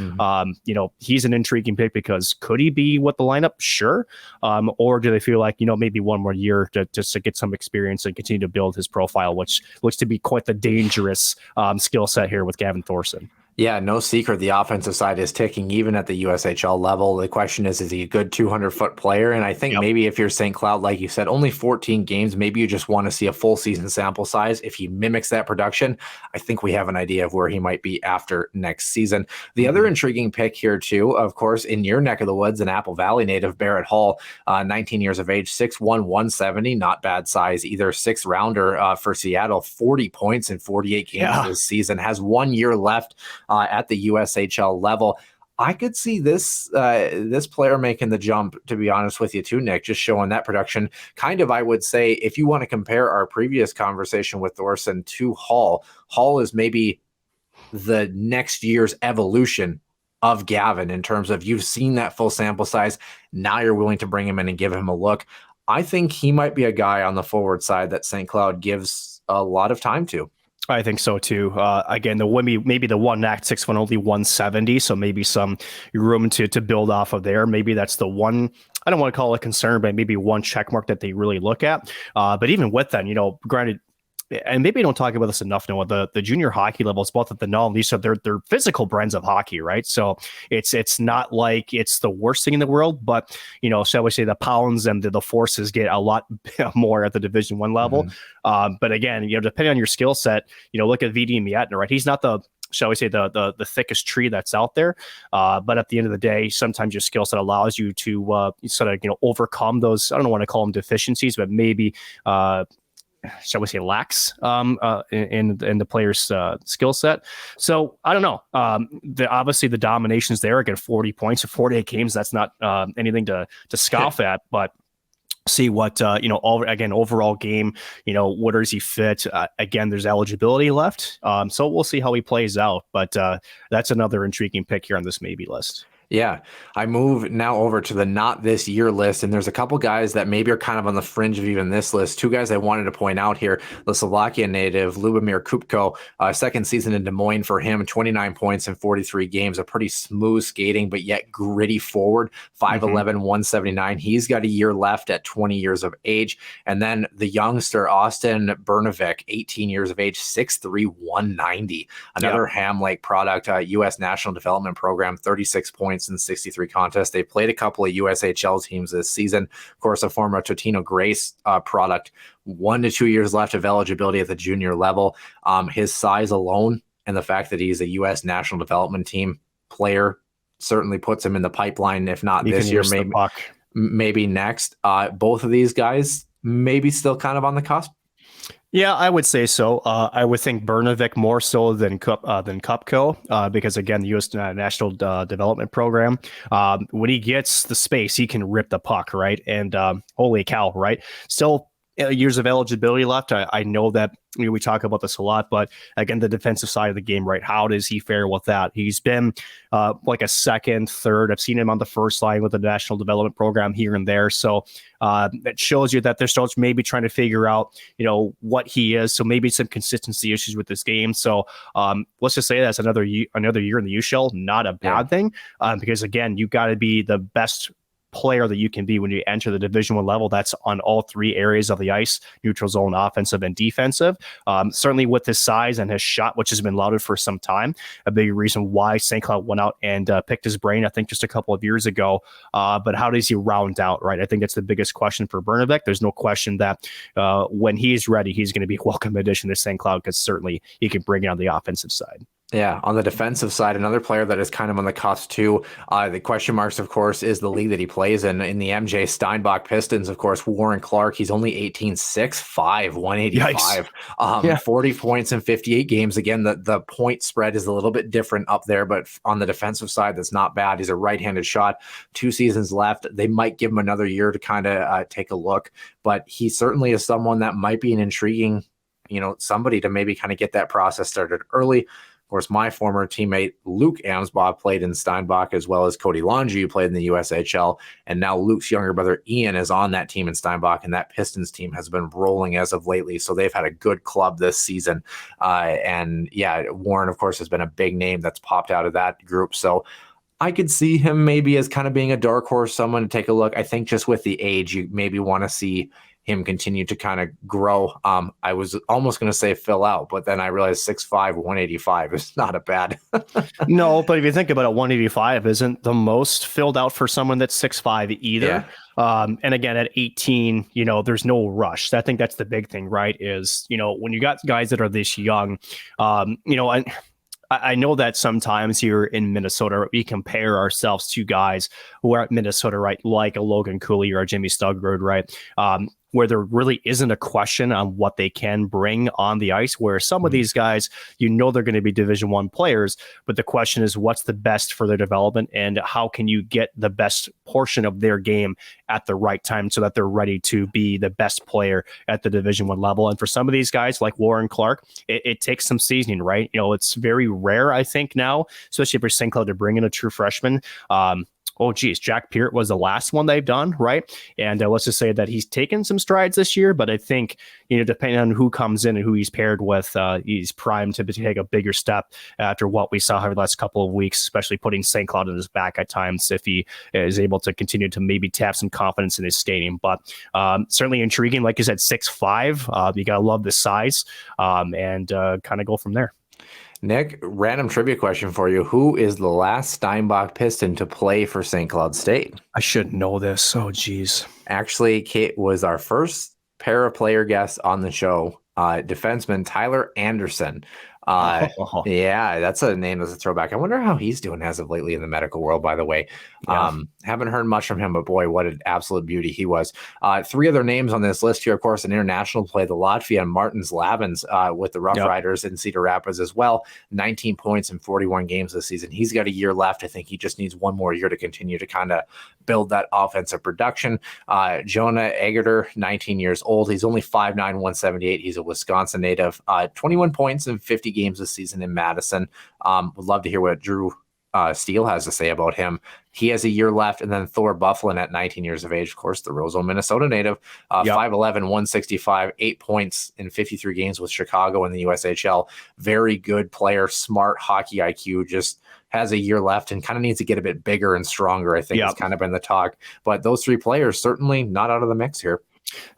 Speaker 5: He's an intriguing pick because could he be with the lineup? Sure. Or do they feel like, maybe one more year just to get some experience and continue to build his profile, which looks to be quite the dangerous skill set here with Gavin Thorson.
Speaker 1: Yeah, no secret. The offensive side is ticking even at the USHL level. The question is he a good 200-foot player? And I think maybe if you're St. Cloud, like you said, only 14 games, maybe you just want to see a full season sample size. If he mimics that production, I think we have an idea of where he might be after next season. The other intriguing pick here, too, of course, in your neck of the woods, an Apple Valley native, Barrett Hall, 19 years of age, 6'1", 170, not bad size either. 6th rounder for Seattle, 40 points in 48 games this season, has 1 year left at the USHL level. I could see this player making the jump, to be honest with you too, Nick, just showing that production. Kind of, I would say, if you want to compare our previous conversation with Thorson to Hall is maybe the next year's evolution of Gavin in terms of you've seen that full sample size. Now you're willing to bring him in and give him a look. I think he might be a guy on the forward side that St. Cloud gives a lot of time to.
Speaker 5: I think so too. Again, maybe the one act 6'1", only 170, so maybe some room to build off of there. Maybe that's the one. I don't want to call it a concern, but maybe one check mark that they really look at. But even with that, granted, and maybe I don't talk about this enough, Noah, the junior hockey levels, both at the null and these are they're physical brands of hockey, right? So it's not like it's the worst thing in the world, but shall we say the pounds and the forces get a lot more at the Division I level. But again, depending on your skill set, look at VD Mietner, right? He's not shall we say the thickest tree that's out there, but at the end of the day, sometimes your skill set allows you to sort of overcome those. I don't want to call them deficiencies, but maybe shall we say lacks in the player's skill set. So I don't know. Obviously the domination's there. Again, 40 points in 48 games. That's not anything to scoff at, but see what overall game, what does he fit? Again, there's eligibility left, so we'll see how he plays out. But that's another intriguing pick here on this maybe list.
Speaker 1: Yeah, I move now over to the not this year list, and there's a couple guys that maybe are kind of on the fringe of even this list. Two guys I wanted to point out here: the Slovakia native Lubomir Kupko, second season in Des Moines for him, 29 points in 43 games, a pretty smooth skating but yet gritty forward, 5'11", 179. He's got a year left at 20 years of age. And then the youngster Austin Bernovic, 18 years of age, 6'3", 190. Another Ham Lake product, U.S. National Development Program, 36 points in 63 contests. They played a couple of USHL teams this season. Of course, a former Totino Grace product, 1 to 2 years left of eligibility at the junior level. His size alone and the fact that he's a U.S. National Development Team player certainly puts him in the pipeline, if not this year, maybe next. Both of these guys maybe still kind of on the cusp.
Speaker 5: Yeah, I would say so. I would think Bernovic more so than Kupko, because again, the U.S. National Development Program, when he gets the space, he can rip the puck, right? And holy cow, right? Still years of eligibility left. I know that we talk about this a lot, but again, the defensive side of the game, right? How does he fare with that? He's been like a second, third. I've seen him on the first line with the National Development Program here and there. So that shows you that they're still maybe trying to figure out, what he is. So maybe some consistency issues with this game. So let's just say that's another year in the U shell, not a bad thing, because again, you got to be the best player that you can be when you enter the Division I level. That's on all three areas of the ice: neutral zone, offensive, and defensive. Certainly with his size and his shot, which has been lauded for some time, a big reason why St. Cloud went out and picked his brain, I think, just a couple of years ago. But how does he round out, right? I think that's the biggest question for Bernovic. There's no question that when he's ready, he's going to be a welcome addition to St. Cloud, because certainly he can bring it on the offensive side.
Speaker 1: Yeah, on the defensive side, another player that is kind of on the cusp too. The question marks, of course, is the league that he plays in the MJ Steinbach Pistons. Of course, Warren Clark, he's only 18, 6'5", 185, 40 points in 58 games. Again, the point spread is a little bit different up there, but on the defensive side, that's not bad. He's a right-handed shot, 2 seasons left. They might give him another year to kind of take a look, but he certainly is someone that might be an intriguing, somebody to maybe kind of get that process started early. Of course, my former teammate Luke Amsbaugh played in Steinbach, as well as Cody Longy, who played in the USHL. And now Luke's younger brother Ian is on that team in Steinbach, and that Pistons team has been rolling as of lately. So they've had a good club this season. Warren, of course, has been a big name that's popped out of that group. So I could see him maybe as kind of being a dark horse, someone to take a look. I think just with the age, you maybe want to see him continue to kind of grow. I was almost going to say fill out, but then I realized 6'5", 185 is not a bad.
Speaker 5: No, but if you think about it, 185 isn't the most filled out for someone that's 6'5" either. Yeah. And again, at 18, there's no rush. I think that's the big thing, right? Is, when you got guys that are this young, I know that sometimes here in Minnesota, we compare ourselves to guys who are at Minnesota, right? Like a Logan Cooley or a Jimmy Stuggerud, right? Where there really isn't a question on what they can bring on the ice, where some of these guys, they're going to be Division I players, but the question is what's the best for their development and how can you get the best portion of their game at the right time so that they're ready to be the best player at the Division I level. And for some of these guys like Warren Clark, it takes some seasoning, right? It's very rare, I think now, especially for St. Cloud, to bring in a true freshman. oh geez, Jack Peart was the last one they've done, right? And let's just say that he's taken some strides this year, but I think, depending on who comes in and who he's paired with, he's primed to take a bigger step after what we saw over the last couple of weeks, especially putting St. Cloud in his back at times if he is able to continue to maybe tap some confidence in his stadium. But certainly intriguing, like you said, 6'5". You got to love the size and kind of go from there.
Speaker 1: Nick, random trivia question for you. Who is the last Steinbach Piston to play for St. Cloud State?
Speaker 5: I should know this. Oh, geez.
Speaker 1: Actually, Kate was our first para-player guest on the show, defenseman Tyler Anderson. Yeah, that's a name that's a throwback. I wonder how he's doing as of lately in the medical world, by the way. Yeah. Haven't heard much from him, but boy, what an absolute beauty he was. 3 other names on this list here, of course, in international play, the Latvia and Martins Lavins with the Rough Riders in Cedar Rapids as well. 19 points in 41 games this season. He's got a year left. I think he just needs one more year to continue to kind of build that offensive production. Jonah Egerter, 19 years old. He's only 5'9", 178. He's a Wisconsin native. 21 points in 50 games this season in Madison. Would love to hear what Drew Steele has to say about him. He has a year left. And then Thor Bufflin at 19 years of age, of course, the Roseau, Minnesota native, 5'11", 165, 8 points in 53 games with Chicago in the USHL. Very good player, smart hockey IQ, just has a year left and kind of needs to get a bit bigger and stronger, I think has kind of been the talk. But those 3 players certainly not out of the mix here.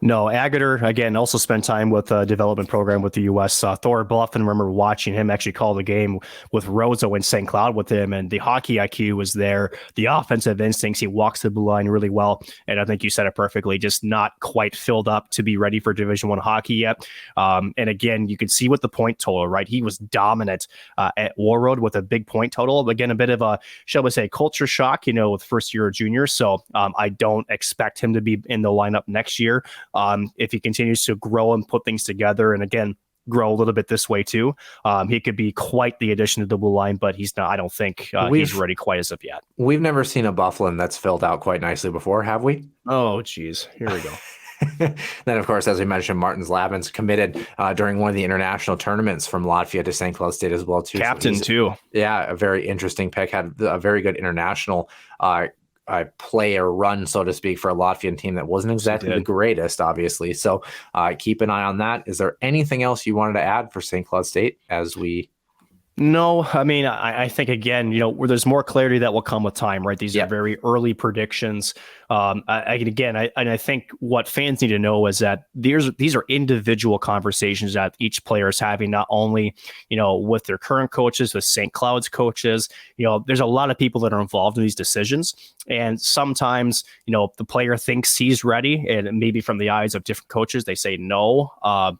Speaker 5: No, Agutter, again, also spent time with a development program with the U.S. Thor Bluffin, remember watching him actually call the game with Roseau and St. Cloud with him, and the hockey IQ was there. The offensive instincts, he walks the blue line really well, and I think you said it perfectly, just not quite filled up to be ready for Division I hockey yet. And again, you could see with the point total, right? He was dominant at Warroad with a big point total. Again, a bit of a, shall we say, culture shock, with first year junior. So I don't expect him to be in the lineup next year. If he continues to grow and put things together, and again, grow a little bit this way too, he could be quite the addition to the blue line, but he's not. I don't think he's ready quite as of yet.
Speaker 1: We've never seen a Bufflin that's filled out quite nicely before, have we?
Speaker 5: Oh, geez. Here we go.
Speaker 1: Then, of course, as we mentioned, Martins Lavins committed during one of the international tournaments from Latvia to St. Cloud State as well, too.
Speaker 5: Captain, too.
Speaker 1: Yeah, a very interesting pick. Had a very good international play or run, so to speak, for a Latvian team that wasn't exactly the greatest, obviously. So keep an eye on that. Is there anything else you wanted to add for St. Cloud State as we...
Speaker 5: No, I mean, I think, again, where there's more clarity that will come with time, right? These are very early predictions. I think what fans need to know is that these are individual conversations that each player is having, not only, with their current coaches, with St. Cloud's coaches. There's a lot of people that are involved in these decisions. And sometimes, the player thinks he's ready, and maybe from the eyes of different coaches, they say, no,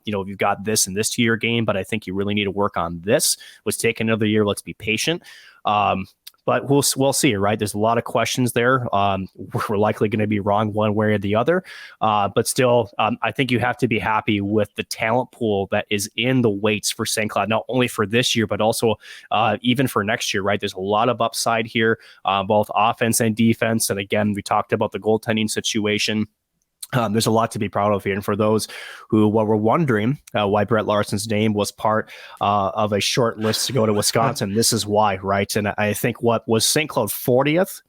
Speaker 5: you've got this and this to your game, but I think you really need to work on this. Let's take another year. Let's be patient. But we'll see, right? There's a lot of questions there. We're likely going to be wrong one way or the other. But still, I think you have to be happy with the talent pool that is in the weights for St. Cloud, not only for this year, but also even for next year, right? There's a lot of upside here, both offense and defense. And again, we talked about the goaltending situation. There's a lot to be proud of here. And for those who were wondering why Brett Larson's name was part of a short list to go to Wisconsin, this is why, right? And I think what was St. Cloud 40th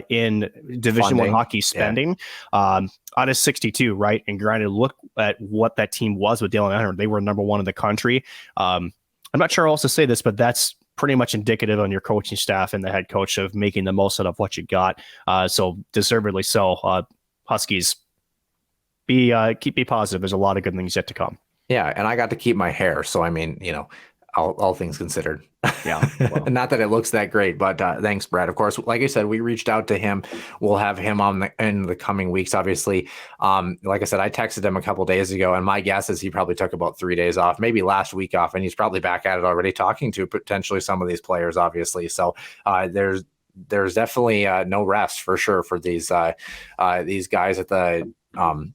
Speaker 5: in Division I hockey spending out of 62, right? And granted, look at what that team was with Dalen Earnhardt. They were number 1 in the country. I'm not sure how else to say this, but that's pretty much indicative on your coaching staff and the head coach of making the most out of what you got. So deservedly so. Huskies, be positive. There's a lot of good things yet to come.
Speaker 1: Yeah, and I got to keep my hair, so I mean, all things considered.
Speaker 5: Yeah, well.
Speaker 1: Not that it looks that great, but thanks, Brad. Of course, like I said, we reached out to him. We'll have him on in the coming weeks, obviously. Like I said, I texted him a couple days ago, and my guess is he probably took about 3 days off, maybe last week off, and he's probably back at it already, talking to potentially some of these players, obviously. So there's definitely no rest for sure for these guys at the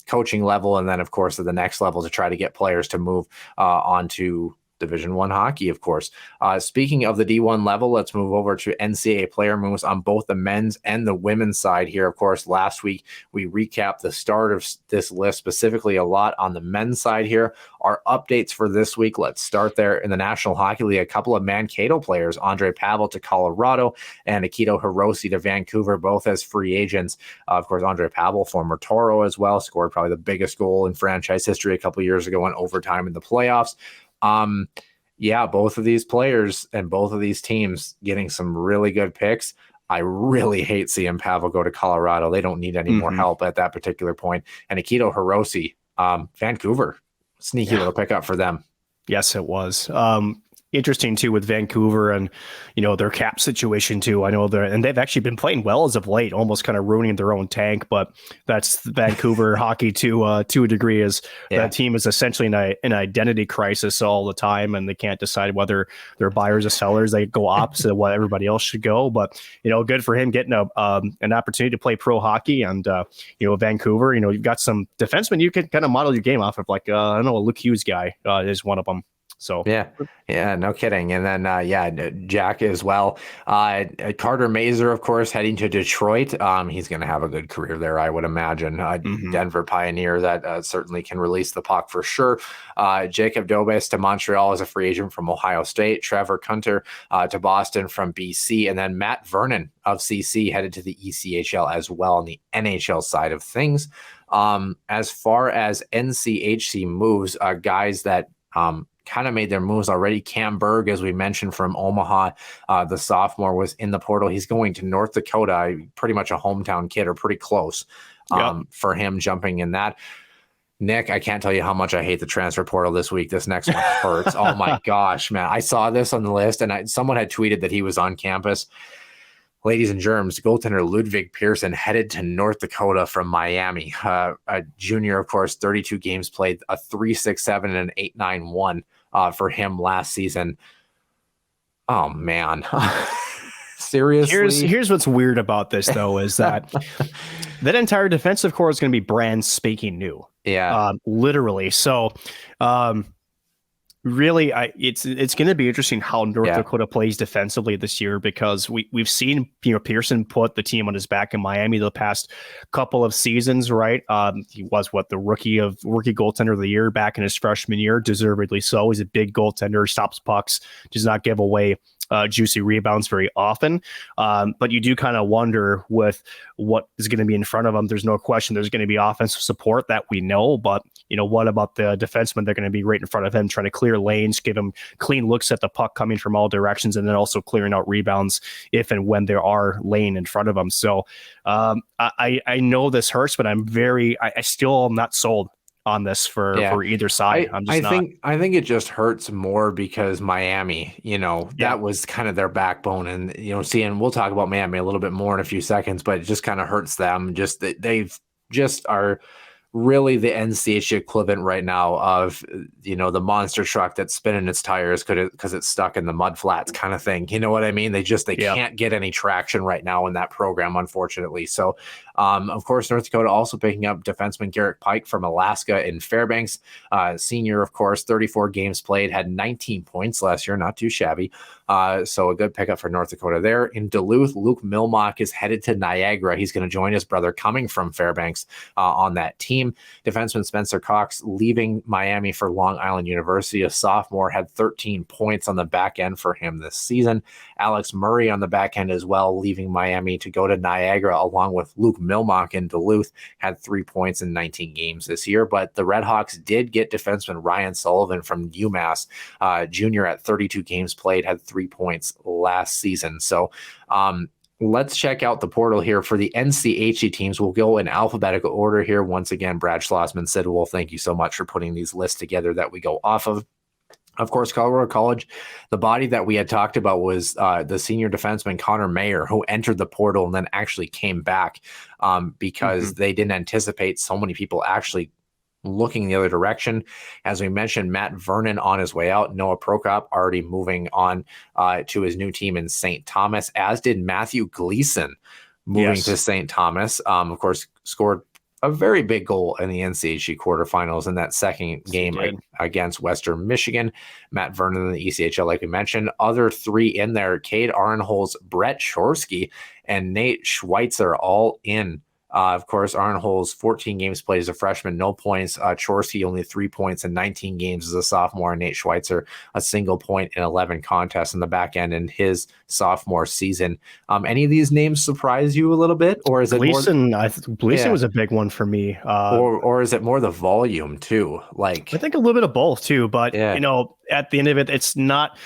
Speaker 1: coaching level, and then of course at the next level to try to get players to move onto Division I hockey, of course. Speaking of the D1 level, let's move over to NCAA player moves on both the men's and the women's side here. Of course, last week we recapped the start of this list, specifically a lot on the men's side here. Our updates for this week, let's start there in the National Hockey League. A couple of Mankato players, Andre Pavel to Colorado and Akito Hiroshi to Vancouver, both as free agents. Of course, Andre Pavel, former Toro as well, scored probably the biggest goal in franchise history a couple of years ago in overtime in the playoffs. Yeah, both of these players and both of these teams getting some really good picks. I really hate seeing Pavel go to Colorado. They don't need any more help at that particular point. And Akito Hiroshi, Vancouver, sneaky little pickup for them.
Speaker 5: Yes, it was. Interesting too with Vancouver and their cap situation too. I know they've actually been playing well as of late, almost kind of ruining their own tank. But that's Vancouver hockey to a degree. Is that team is essentially in an identity crisis all the time, and they can't decide whether they're buyers or sellers. They go opposite of what everybody else should go. But good for him getting an opportunity to play pro hockey. And Vancouver, you've got some defensemen you can kind of model your game off of, like I don't know, a Luke Hughes guy is one of them. So
Speaker 1: yeah, no kidding. And then Jack as well. Carter Mazur, of course, heading to Detroit. He's going to have a good career there, I would imagine. Denver Pioneer that certainly can release the puck for sure. Jacob Dobes to Montreal as a free agent from Ohio State. Trevor Kunter to Boston from BC, and then Matt Vernon of CC headed to the ECHL as well on the NHL side of things. As far as NCHC moves, guys that kind of made their moves already. Cam Berg, as we mentioned, from Omaha, the sophomore, was in the portal. He's going to North Dakota, pretty much a hometown kid, or pretty close for him jumping in that. Nick, I can't tell you how much I hate the transfer portal this week. This next one hurts. Oh my gosh, man. I saw this on the list, and someone had tweeted that he was on campus. Ladies and germs, goaltender Ludwig Pearson headed to North Dakota from Miami. A junior, of course, 32 games played, a 3.67 and an 8.91 for him last season. Oh, man. Seriously?
Speaker 5: Here's what's weird about this, though, is that that entire defensive core is going to be brand spanking new.
Speaker 1: Yeah.
Speaker 5: Literally. So, really, it's going to be interesting how North Dakota plays defensively this year, because we've seen Pearson put the team on his back in Miami the past couple of seasons, right? He was the rookie goaltender of the year back in his freshman year, deservedly so. He's a big goaltender, stops pucks, does not give away juicy rebounds very often. But you do kind of wonder with what is going to be in front of them. There's no question there's going to be offensive support that we know, but what about the defensemen? They're going to be right in front of him, trying to clear lanes, give him clean looks at the puck coming from all directions, and then also clearing out rebounds if and when there are laying in front of him. So I know this hurts, but I still am not sold on this for either side. I
Speaker 1: think it just hurts more because Miami, that was kind of their backbone, and we'll talk about Miami a little bit more in a few seconds, but it just kind of hurts them. Just that they've just are really the NCHC equivalent right now of, the monster truck that's spinning its tires because it's stuck in the mud flats kind of thing. You know what I mean? They can't get any traction right now in that program, unfortunately. So, of course, North Dakota also picking up defenseman Garrett Pike from Alaska in Fairbanks. Senior, of course, 34 games played, had 19 points last year, not too shabby. So a good pickup for North Dakota there. In Duluth, Luke Milmock is headed to Niagara. He's going to join his brother coming from Fairbanks on that team. Defenseman Spencer Cox leaving Miami for Long Island University. A sophomore, had 13 points on the back end for him this season. Alex Murray on the back end as well, leaving Miami to go to Niagara along with Luke Milmock in Duluth, had 3 points in 19 games this year. But the Redhawks did get defenseman Ryan Sullivan from UMass, junior at 32 games played, had 3 points last season. So let's check out the portal here for the NCHC teams. We'll go in alphabetical order here. Once again, Brad Schlossman, Sid Wolf, thank you so much for putting these lists together that we go off of. Of course, Colorado College, the body that we had talked about was the senior defenseman Connor Mayer, who entered the portal and then actually came back because they didn't anticipate so many people actually looking the other direction. As we mentioned, Matt Vernon on his way out, Noah Prokop already moving on to his new team in St. Thomas, as did Matthew Gleason moving to St. Thomas. Of course, scored a very big goal in the NCHC quarterfinals in that second game against Western Michigan. Matt Vernon in the ECHL, like we mentioned. Other three in there, Cade Arnholz, Brett Shorsky, and Nate Schweitzer all in. Of course, Arnholz, 14 games played as a freshman, no points. Chorsky, only 3 points in 19 games as a sophomore. And Nate Schweitzer, a single point in 11 contests in the back end in his sophomore season. Any of these names surprise you a little bit? Or is it
Speaker 5: Gleason? Gleason was a big one for me.
Speaker 1: Or is it more the volume too? Like,
Speaker 5: I think a little bit of both too. But, at the end of it, it's not,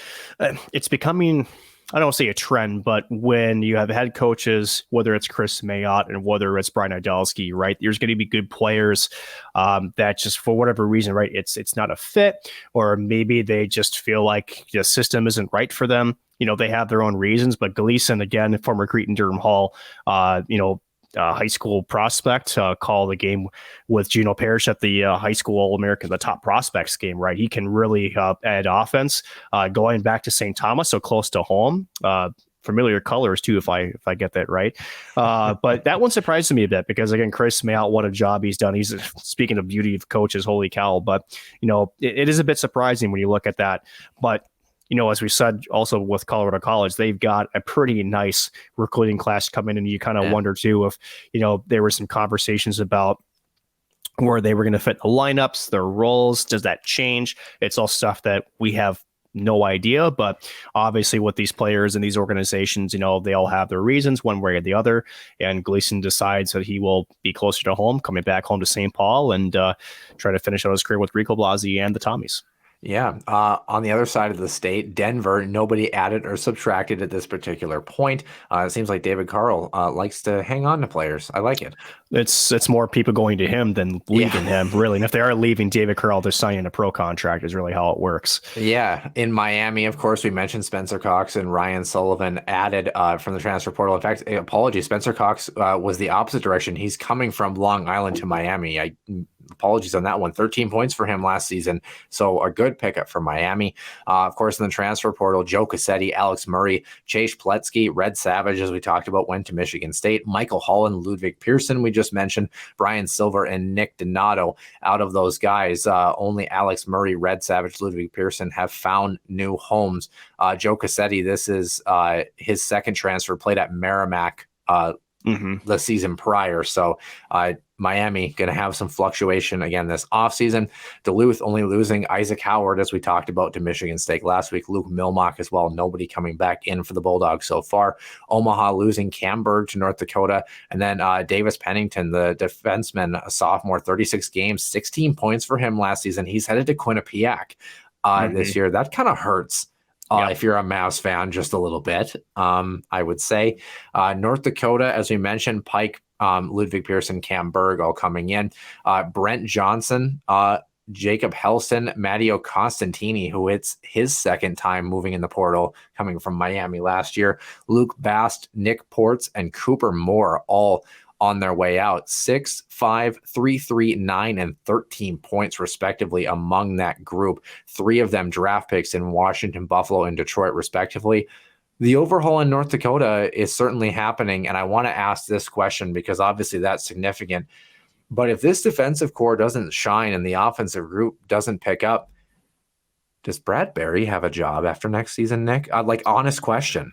Speaker 5: it's becoming, I don't want to say a trend, but when you have head coaches, whether it's Chris Mayotte and whether it's Brian Idalski, right, there's going to be good players that just for whatever reason, right, it's not a fit, or maybe they just feel like the system isn't right for them. They have their own reasons. But Gleason, again, former Cretin-Durham Hall, high school prospect, called the game with Gino Parrish at the high school All-American, the top prospects game, right? He can really add offense. Going back to St. Thomas, so close to home, familiar colors too, if I get that right. But that one surprised me a bit because, again, Chris Mayotte, what a job he's done. He's, speaking of beauty of coaches, holy cow. But, it is a bit surprising when you look at that. But as we said, also with Colorado College, they've got a pretty nice recruiting class coming in. And you kind of wonder too if, there were some conversations about where they were going to fit the lineups, their roles. Does that change? It's all stuff that we have no idea. But obviously with these players and these organizations, they all have their reasons one way or the other. And Gleason decides that he will be closer to home, coming back home to St. Paul and try to finish out his career with Rico Blasi and the Tommies.
Speaker 1: Yeah. On the other side of the state, Denver, nobody added or subtracted at this particular point. It seems like David Carl likes to hang on to players. I like it.
Speaker 5: It's more people going to him than leaving him, really. And if they are leaving David Carl, they're signing a pro contract is really how it works.
Speaker 1: Yeah. In Miami, of course, we mentioned Spencer Cox and Ryan Sullivan added from the transfer portal. In fact, apologies, Spencer Cox was the opposite direction. He's coming from Long Island to Miami. Apologies on that one. 13 points for him last season. So a good pickup for Miami. Of course, in the transfer portal, Joe Cassetti, Alex Murray, Chase Pletsky, Red Savage, as we talked about, went to Michigan State. Michael Holland, Ludwig Pearson, we just mentioned, Brian Silver, and Nick Donato. Out of those guys, only Alex Murray, Red Savage, Ludwig Pearson have found new homes. Joe Cassetti, this is his second transfer, played at Merrimack the season prior. So Miami going to have some fluctuation again this offseason. Duluth only losing Isaac Howard, as we talked about, to Michigan State last week. Luke Milmock as well. Nobody coming back in for the Bulldogs so far. Omaha losing Cam Berg to North Dakota. And then Davis Pennington, the defenseman, a sophomore, 36 games, 16 points for him last season. He's headed to Quinnipiac this year. That kind of hurts. If you're a Mavs fan, just a little bit, I would say. North Dakota, as we mentioned, Pike, Ludwig Pearson, Cam Berg, all coming in. Brent Johnson, Jacob Helston, Matteo Constantini, who it's his second time moving in the portal, coming from Miami last year. Luke Bast, Nick Ports, and Cooper Moore, all on their way out. 6, 5, 3, 3, 9, and 13 points respectively among that group. 3 of them draft picks in Washington, Buffalo, and Detroit respectively. The overhaul in North Dakota is certainly happening, and I want to ask this question because obviously that's significant. But if this defensive core doesn't shine and the offensive group doesn't pick up, does Brad Berry have a job after next season, Nick? Honest question.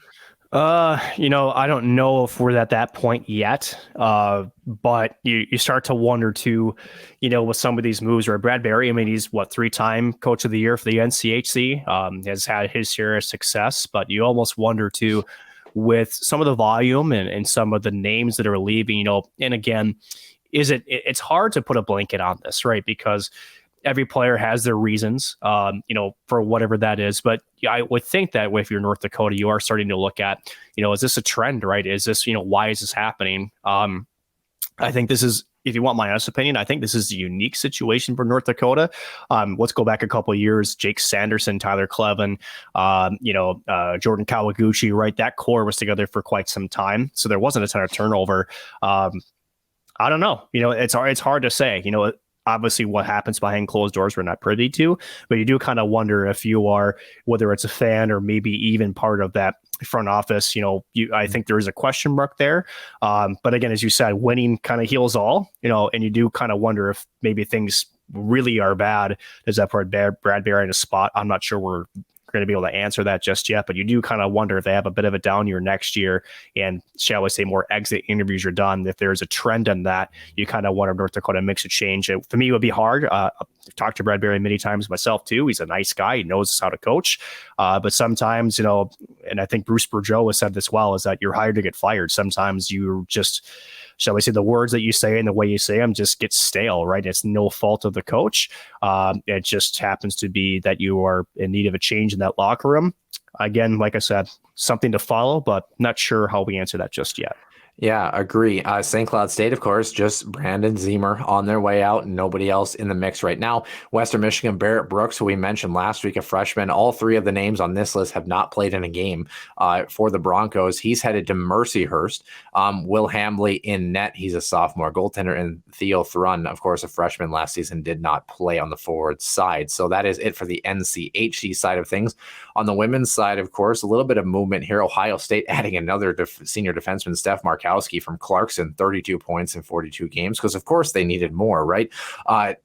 Speaker 5: I don't know if we're at that point yet, but you start to wonder too, with some of these moves where Brad Berry, he's 3-time coach of the year for the NCHC, has had his share of success, but you almost wonder too, with some of the volume and some of the names that are leaving, and again, it's hard to put a blanket on this, right? Because every player has their reasons, for whatever that is. But I would think that if you're North Dakota, you are starting to look at, is this a trend, right? Is this, why is this happening? I think this is, if you want my honest opinion, I think this is a unique situation for North Dakota. Let's go back a couple of years. Jake Sanderson, Tyler Clevin, Jordan Kawaguchi, right? That core was together for quite some time. So there wasn't a ton of turnover. I don't know. It's hard to say, obviously what happens behind closed doors we're not privy to, but you do kind of wonder if you are, whether it's a fan or maybe even part of that front office, I think there is a question mark there. But again, as you said, winning kind of heals all, and you do kind of wonder if maybe things really are bad. Does that put Bradbury in a spot? I'm not sure we're going to be able to answer that just yet, but you do kind of wonder if they have a bit of a down year next year, and shall we say more exit interviews are done. If there's a trend in that, you kind of wonder if North Dakota makes a change. For me, it would be hard. I've talked to Bradbury many times myself too. He's a nice guy. He knows how to coach. But sometimes, and I think Bruce Bourgeau has said this well, is that you're hired to get fired. Sometimes you just, shall we say, the words that you say and the way you say them just get stale, right? It's no fault of the coach. It just happens to be that you are in need of a change in that locker room. Again, like I said, something to follow, but not sure how we answer that just yet.
Speaker 1: Yeah, agree. St. Cloud State, of course, just Brandon Zemer on their way out and nobody else in the mix right now. Western Michigan, Barrett Brooks, who we mentioned last week, a freshman. All three of the names on this list have not played in a game for the Broncos. He's headed to Mercyhurst. Will Hambley in net. He's a sophomore goaltender. And Theo Thrun, of course, a freshman last season, did not play on the forward side. So that is it for the NCHC side of things. On the women's side, of course, a little bit of movement here. Ohio State adding another senior defenseman, Steph Markowski from Clarkson, 32 points in 42 games, because of course they needed more, right?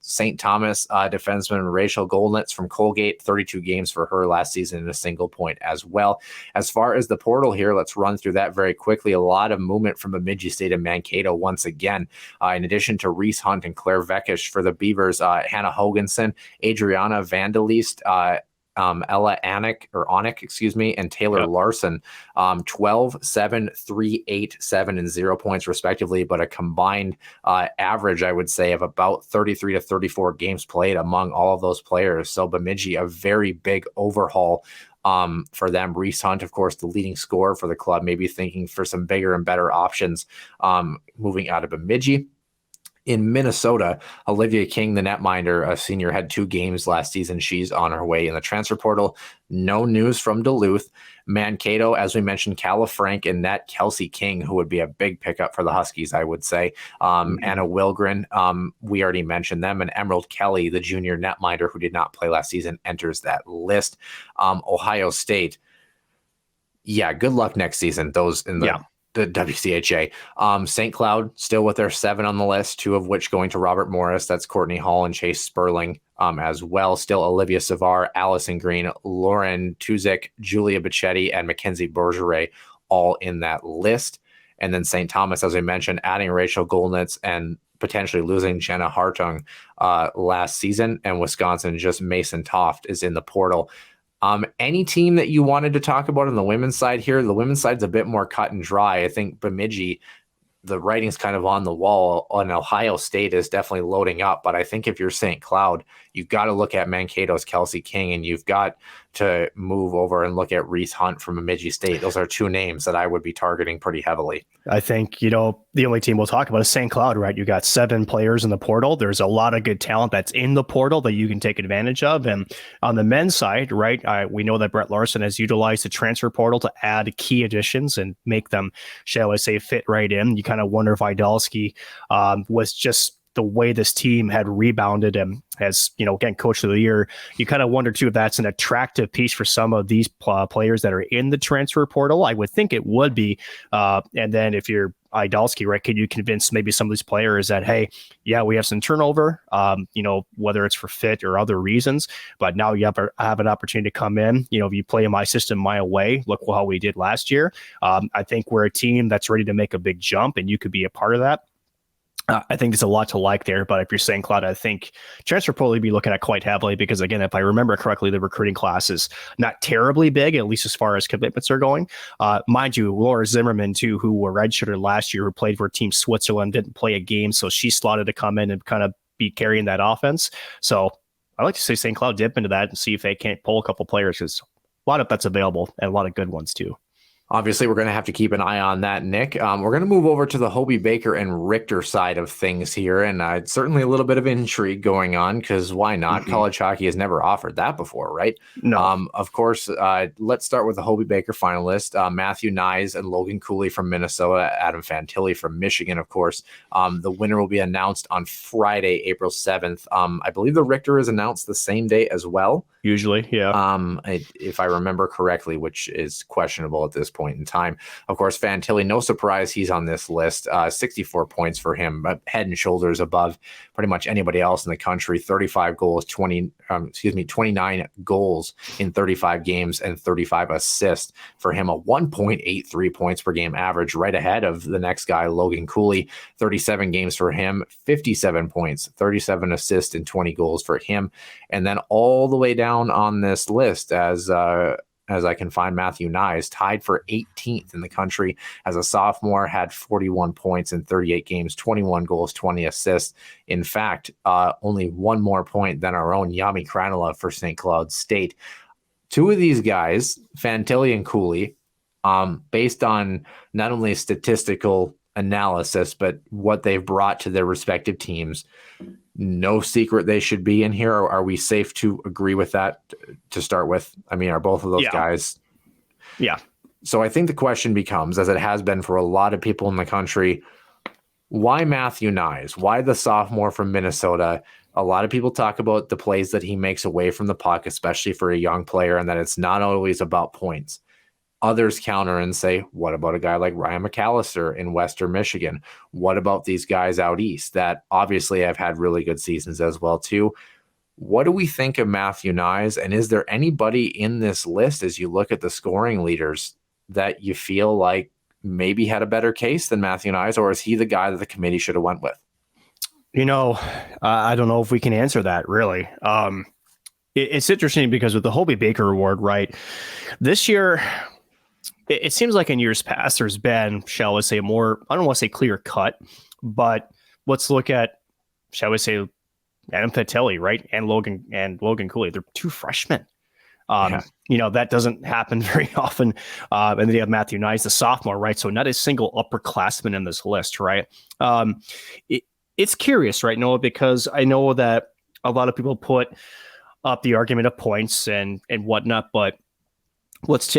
Speaker 1: St. Thomas defenseman Rachel Goldnitz from Colgate, 32 games for her last season and a single point as well. As far as the portal here, let's run through that very quickly. A lot of movement from Bemidji State and Mankato once again. In addition to Reese Hunt and Claire Vekish for the Beavers, Hannah Hoganson, Adriana Vandalist, Ella Onick, and Taylor Larson, 12, 7, 3, 8, 7, and 0 points respectively, but a combined average, I would say, of about 33 to 34 games played among all of those players. So Bemidji, a very big overhaul for them. Reese Hunt, of course, the leading scorer for the club, maybe thinking for some bigger and better options moving out of Bemidji. In Minnesota, Olivia King, the netminder, a senior, had 2 games last season. She's on her way in the transfer portal. No news from Duluth. Mankato, as we mentioned, Calla Frank and net. Kelsey King, who would be a big pickup for the Huskies, I would say. Anna Wilgren, we already mentioned them. And Emerald Kelly, the junior netminder who did not play last season, enters that list. Ohio State, good luck next season. Those in the WCHA. St. Cloud still with their 7 on the list, 2 of which going to Robert Morris. That's Courtney Hall and Chase Sperling as well. Still Olivia Savar, Allison Green, Lauren Tuzik, Julia Bichetti, and Mackenzie Bergeret all in that list. And then St. Thomas, as we mentioned, adding Rachel Goldnitz and potentially losing Jenna Hartung last season. And Wisconsin, just Mason Toft is in the portal. Any team that you wanted to talk about on the women's side here? The women's side's a bit more cut and dry. I think Bemidji, the writing's kind of on the wall. On Ohio State is definitely loading up. But I think if you're St. Cloud, you've got to look at Mankato's Kelsey King, and you've got to move over and look at Reese Hunt from Bemidji State. Those are 2 names that I would be targeting pretty heavily.
Speaker 5: I think, the only team we'll talk about is St. Cloud, right? You got 7 players in the portal. There's a lot of good talent that's in the portal that you can take advantage of. And on the men's side, right, we know that Brett Larson has utilized the transfer portal to add key additions and make them, shall I say, fit right in. You kind of wonder if Idalski was just the way this team had rebounded and as, again, coach of the year, you kind of wonder too if that's an attractive piece for some of these players that are in the transfer portal. I would think it would be. And then if you're Idalski, right, can you convince maybe some of these players that, hey, we have some turnover, whether it's for fit or other reasons, but now you have an opportunity to come in. If you play in my system, my way, look how we did last year. I think we're a team that's ready to make a big jump, and you could be a part of that. I think there's a lot to like there, but if you're St. Cloud, I think transfer portal be looking at quite heavily because, again, if I remember correctly, the recruiting class is not terribly big, at least as far as commitments are going. Mind you, Laura Zimmerman, too, who were redshirted last year, who played for Team Switzerland, didn't play a game, so she's slotted to come in and kind of be carrying that offense. So I like to say St. Cloud dip into that and see if they can't pull a couple players because a lot of that's available and a lot of good ones, too.
Speaker 1: Obviously, we're going to have to keep an eye on that, Nick. We're going to move over to the Hobie Baker and Richter side of things here, and certainly a little bit of intrigue going on, because why not? College hockey has never offered that before, right?
Speaker 5: No.
Speaker 1: Of course, let's start with the Hobie Baker finalist, Matthew Nyes and Logan Cooley from Minnesota, Adam Fantilli from Michigan, of course. The winner will be announced on Friday, April 7th. I believe the Richter is announced the same day as well.
Speaker 5: Usually, yeah.
Speaker 1: If I remember correctly, which is questionable at this point in time. Of course, Fantilli, no surprise, he's on this list. 64 points for him, but head and shoulders above pretty much anybody else in the country. 35 goals, 29 goals in 35 games and 35 assists for him. A 1.83 points per game average, right ahead of the next guy, Logan Cooley. 37 games for him, 57 points, 37 assists and 20 goals for him. And then all the way down on this list as I can find Matthew Nyes, tied for 18th in the country as a sophomore, had 41 points in 38 games, 21 goals, 20 assists. In fact, only one more point than our own Yami Kranila for St. Cloud State. Two of these guys, Fantilli and Cooley, based on not only statistical analysis, but what they've brought to their respective teams, no secret they should be in here. Are we safe to agree with that to start with? I mean, are both of those guys?
Speaker 5: Yeah.
Speaker 1: So I think the question becomes, as it has been for a lot of people in the country, why Matthew Nyes? Why the sophomore from Minnesota? A lot of people talk about the plays that he makes away from the puck, especially for a young player, and that it's not always about points. Others counter and say, what about a guy like Ryan McAllister in Western Michigan? What about these guys out east that obviously have had really good seasons as well too? What do we think of Matthew Nyes? And is there anybody in this list, as you look at the scoring leaders, that you feel like maybe had a better case than Matthew Nyes, or is he the guy that the committee should have went with?
Speaker 5: I don't know if we can answer that, really. It's interesting because with the Hobie Baker Award, right, this year, it seems like in years past, there's been, shall we say, more, I don't want to say clear cut, but let's look at, shall we say, Adam Fantilli, right? And Logan Cooley. They're two freshmen. That doesn't happen very often. And then you have Matthew Nyes, the sophomore, right? So not a single upperclassman in this list, right? It's curious, right, Noah, because I know that a lot of people put up the argument of points and whatnot, but let's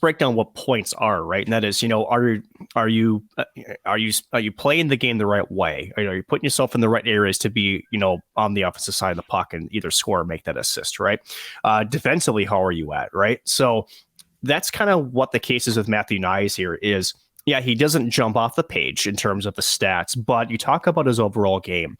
Speaker 5: break down what points are, right? And that is, are you playing the game the right way? Are you putting yourself in the right areas to be, on the offensive side of the puck and either score or make that assist, right? Defensively, how are you at, right? So that's kind of what the case is with Matthew Nyes here is, yeah, he doesn't jump off the page in terms of the stats, but you talk about his overall game.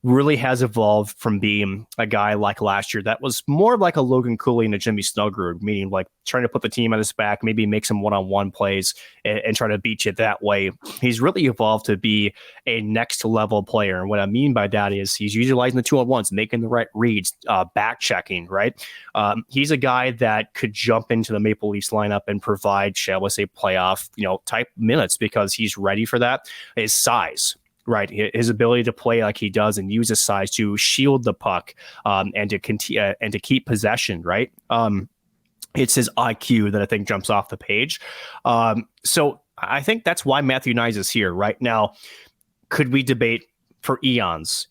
Speaker 5: Really has evolved from being a guy like last year that was more like a Logan Cooley and a Jimmy Snuggerud, meaning like trying to put the team on his back, maybe make some one-on-one plays and try to beat you that way. He's really evolved to be a next level player. And what I mean by that is he's utilizing the 2-on-1s, making the right reads, back checking, right? He's a guy that could jump into the Maple Leafs lineup and provide, shall we say, playoff, type minutes because he's ready for that. His size, right, his ability to play like he does and use his size to shield the puck and to keep possession, right? It's his IQ that I think jumps off the page. So I think that's why Matthew Nyes is here right now. Could we debate for eons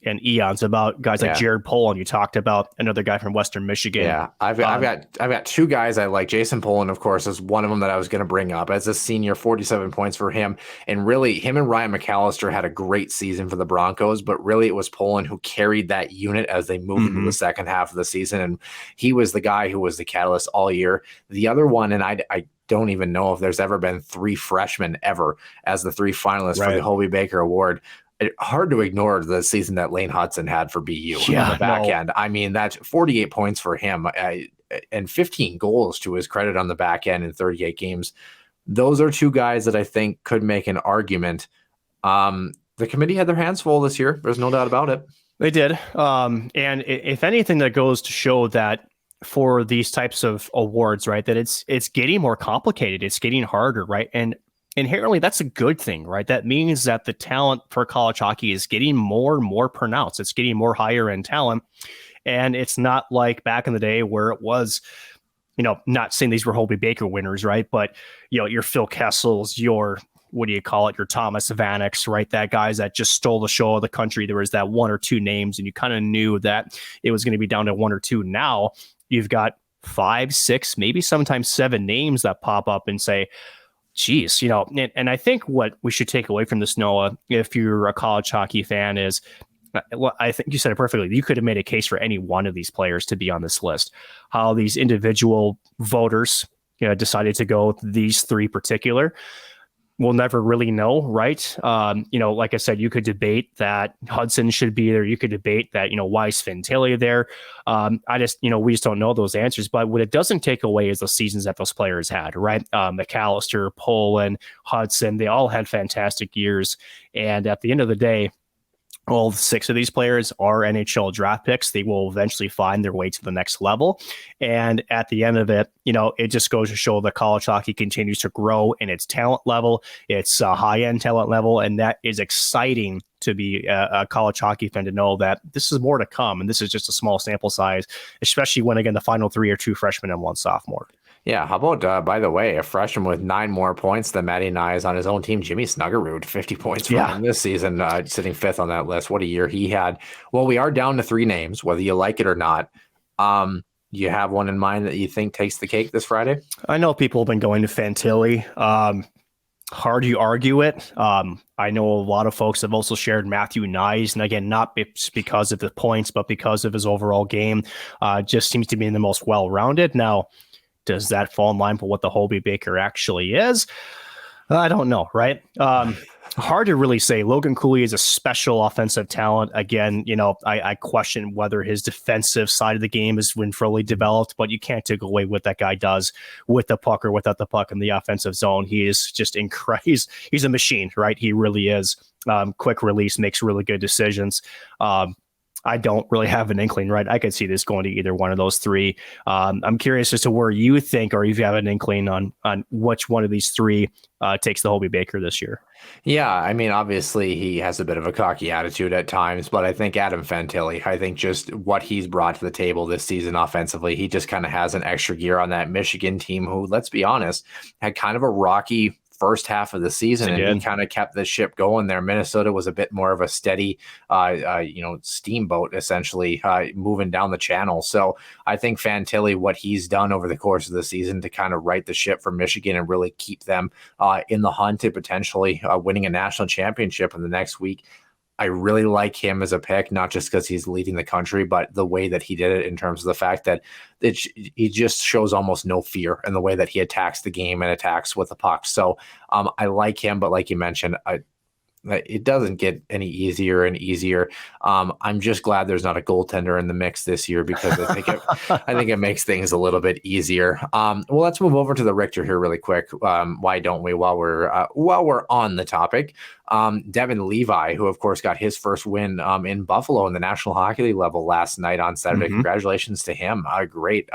Speaker 5: about guys like Jared Poland? You talked about another guy from Western Michigan.
Speaker 1: Yeah, I've got two guys I like. Jason Poland, of course, is one of them that I was going to bring up as a senior. 47 points for him, and really, him and Ryan McAllister had a great season for the Broncos. But really, it was Poland who carried that unit as they moved into the second half of the season, and he was the guy who was the catalyst all year. The other one, and I don't even know if there's ever been three freshmen ever as the three finalists for the Hobie Baker Award. Hard to ignore the season that Lane Hudson had for BU on the back end. I mean, that's 48 points for him and 15 goals to his credit on the back end in 38 games. Those are two guys that I think could make an argument. The committee had their hands full this year. There's no doubt about it. They did.
Speaker 5: And if anything, that goes to show that for these types of awards, right, that it's getting more complicated. It's getting harder, right? And inherently, that's a good thing, right? That means that the talent for college hockey is getting more and more pronounced. It's getting more higher end talent. And it's not like back in the day where it was not saying these were Hobie Baker winners, right? But, your Phil Kessels, your Thomas Vaneks, right? That guys that just stole the show of the country. There was that one or two names, and you kind of knew that it was going to be down to one or two. Now you've got 5, 6, maybe sometimes 7 names that pop up and say, geez, and I think what we should take away from this, Noah, if you're a college hockey fan, is, well, I think you said it perfectly. You could have made a case for any one of these players to be on this list. How these individual voters, decided to go with these 3 particular, we'll never really know, right? Like I said, you could debate that Hudson should be there. You could debate that, why is Finn Tilly there? We just don't know those answers. But what it doesn't take away is the seasons that those players had, right? McAllister, Poland, Hudson, they all had fantastic years. And at the end of the day, all 6 of these players are NHL draft picks. They will eventually find their way to the next level. And at the end of it, it just goes to show that college hockey continues to grow in its talent level. It's a high-end talent level, and that is exciting to be a college hockey fan, to know that this is more to come. And this is just a small sample size, especially when, again, the final 3 are 2 freshmen and 1 sophomore.
Speaker 1: Yeah, how about, by the way, a freshman with 9 more points than Matty Nyes on his own team, Jimmy Snuggerud, 50 points for him this season, sitting 5th on that list. What a year he had. Well, we are down to 3 names, whether you like it or not. You have one in mind that you think takes the cake this Friday?
Speaker 5: I know people have been going to Fantilli. Hard to argue it. I know a lot of folks have also shared Matthew Nyes, and again, not because of the points, but because of his overall game. Just seems to be the most well-rounded. Now, does that fall in line with what the Hobie Baker actually is? I don't know, right? Hard to really say. Logan Cooley is a special offensive talent. Again, I question whether his defensive side of the game has been fully developed, but you can't take away what that guy does with the puck or without the puck in the offensive zone. He is just incredible. He's a machine, right? He really is. Quick release, makes really good decisions. I don't really have an inkling, right? I could see this going to either one of those 3. I'm curious as to where you think, or if you have an inkling on which one of these 3 takes the Hobie Baker this year.
Speaker 1: Yeah, I mean, obviously he has a bit of a cocky attitude at times, but I think Adam Fantilli, I think just what he's brought to the table this season offensively, he just kind of has an extra gear on that Michigan team who, let's be honest, had kind of a rocky first half of the season, and he kind of kept the ship going there. Minnesota was a bit more of a steady, steamboat, essentially, moving down the channel. So I think Fantilli, what he's done over the course of the season to kind of right the ship for Michigan and really keep them in the hunt to potentially winning a national championship in the next week. I really like him as a pick, not just because he's leading the country, but the way that he did it in terms of the fact that he just shows almost no fear in the way that he attacks the game and attacks with the puck. So I like him, but like you mentioned, it doesn't get any easier and easier. I'm just glad there's not a goaltender in the mix this year, because I think it makes things a little bit easier. Well, let's move over to the Richter here really quick. Why don't we, while we're on the topic? Devin Levi, who of course got his first win in Buffalo in the National Hockey League level last night on Saturday. Congratulations to him. Great.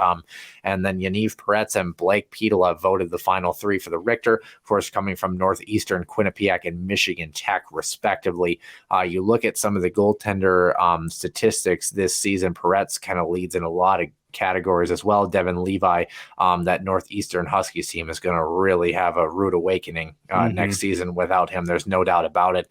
Speaker 1: And then Yaniv Peretz and Blake Petola voted the final 3 for the Richter, of course, coming from Northeastern, Quinnipiac, and Michigan Tech, respectively. You look at some of the goaltender statistics this season, Peretz kind of leads in a lot of categories as well. Devin Levi, that Northeastern Huskies team is going to really have a rude awakening next season without him. There's no doubt about it.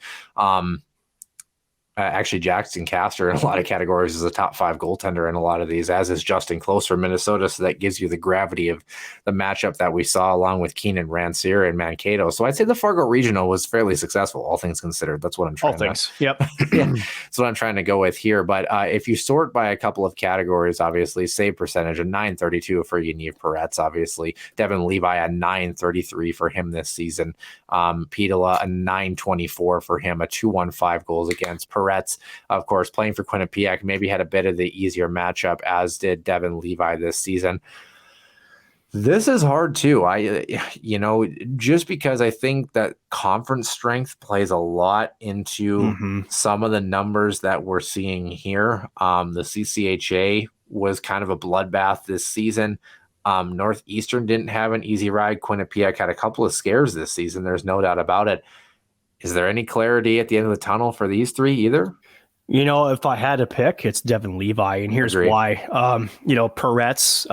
Speaker 1: Actually, Jackson Castor in a lot of categories is a top 5 goaltender in a lot of these, as is Justin Close for Minnesota. So that gives you the gravity of the matchup that we saw, along with Keenan Rancier and Mankato. So I'd say the Fargo Regional was fairly successful, all things considered. That's what I'm trying
Speaker 5: Yep.
Speaker 1: That's what I'm trying to go with here. But if you sort by a couple of categories, obviously, save percentage, a 932 for Yaniv Peretz, obviously. Devin Levi, a 933 for him this season. Petola, a 924 for him, a 215 goals against. Peretz, of course, playing for Quinnipiac, maybe had a bit of the easier matchup, as did Devin Levi this season. This is hard too. Just because I think that conference strength plays a lot into some of the numbers that we're seeing here. The CCHA was kind of a bloodbath this season. Northeastern didn't have an easy ride. Quinnipiac had a couple of scares this season. There's no doubt about it. Is there any clarity at the end of the tunnel for these 3 either?
Speaker 5: If I had to pick, it's Devin Levi, and here's why. Peretz,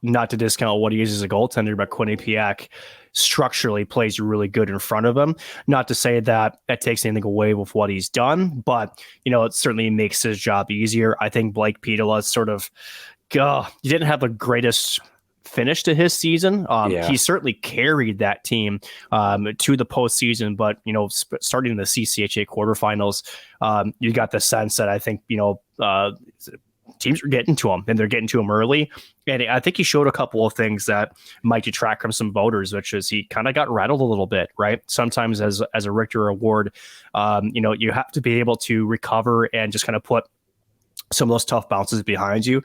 Speaker 5: not to discount what he is as a goaltender, but Quinnipiac structurally plays really good in front of him. Not to say that takes anything away with what he's done, but it certainly makes his job easier. I think Blake Petola sort of, he didn't have the greatest finish to his season. He certainly carried that team to the postseason, but starting in the CCHA quarterfinals, you got the sense that I think teams are getting to him, and they're getting to him early. And I think he showed a couple of things that might detract from some voters, which is he kind of got rattled a little bit, right? Sometimes as a Richter Award, you have to be able to recover and just kind of put some of those tough bounces behind you.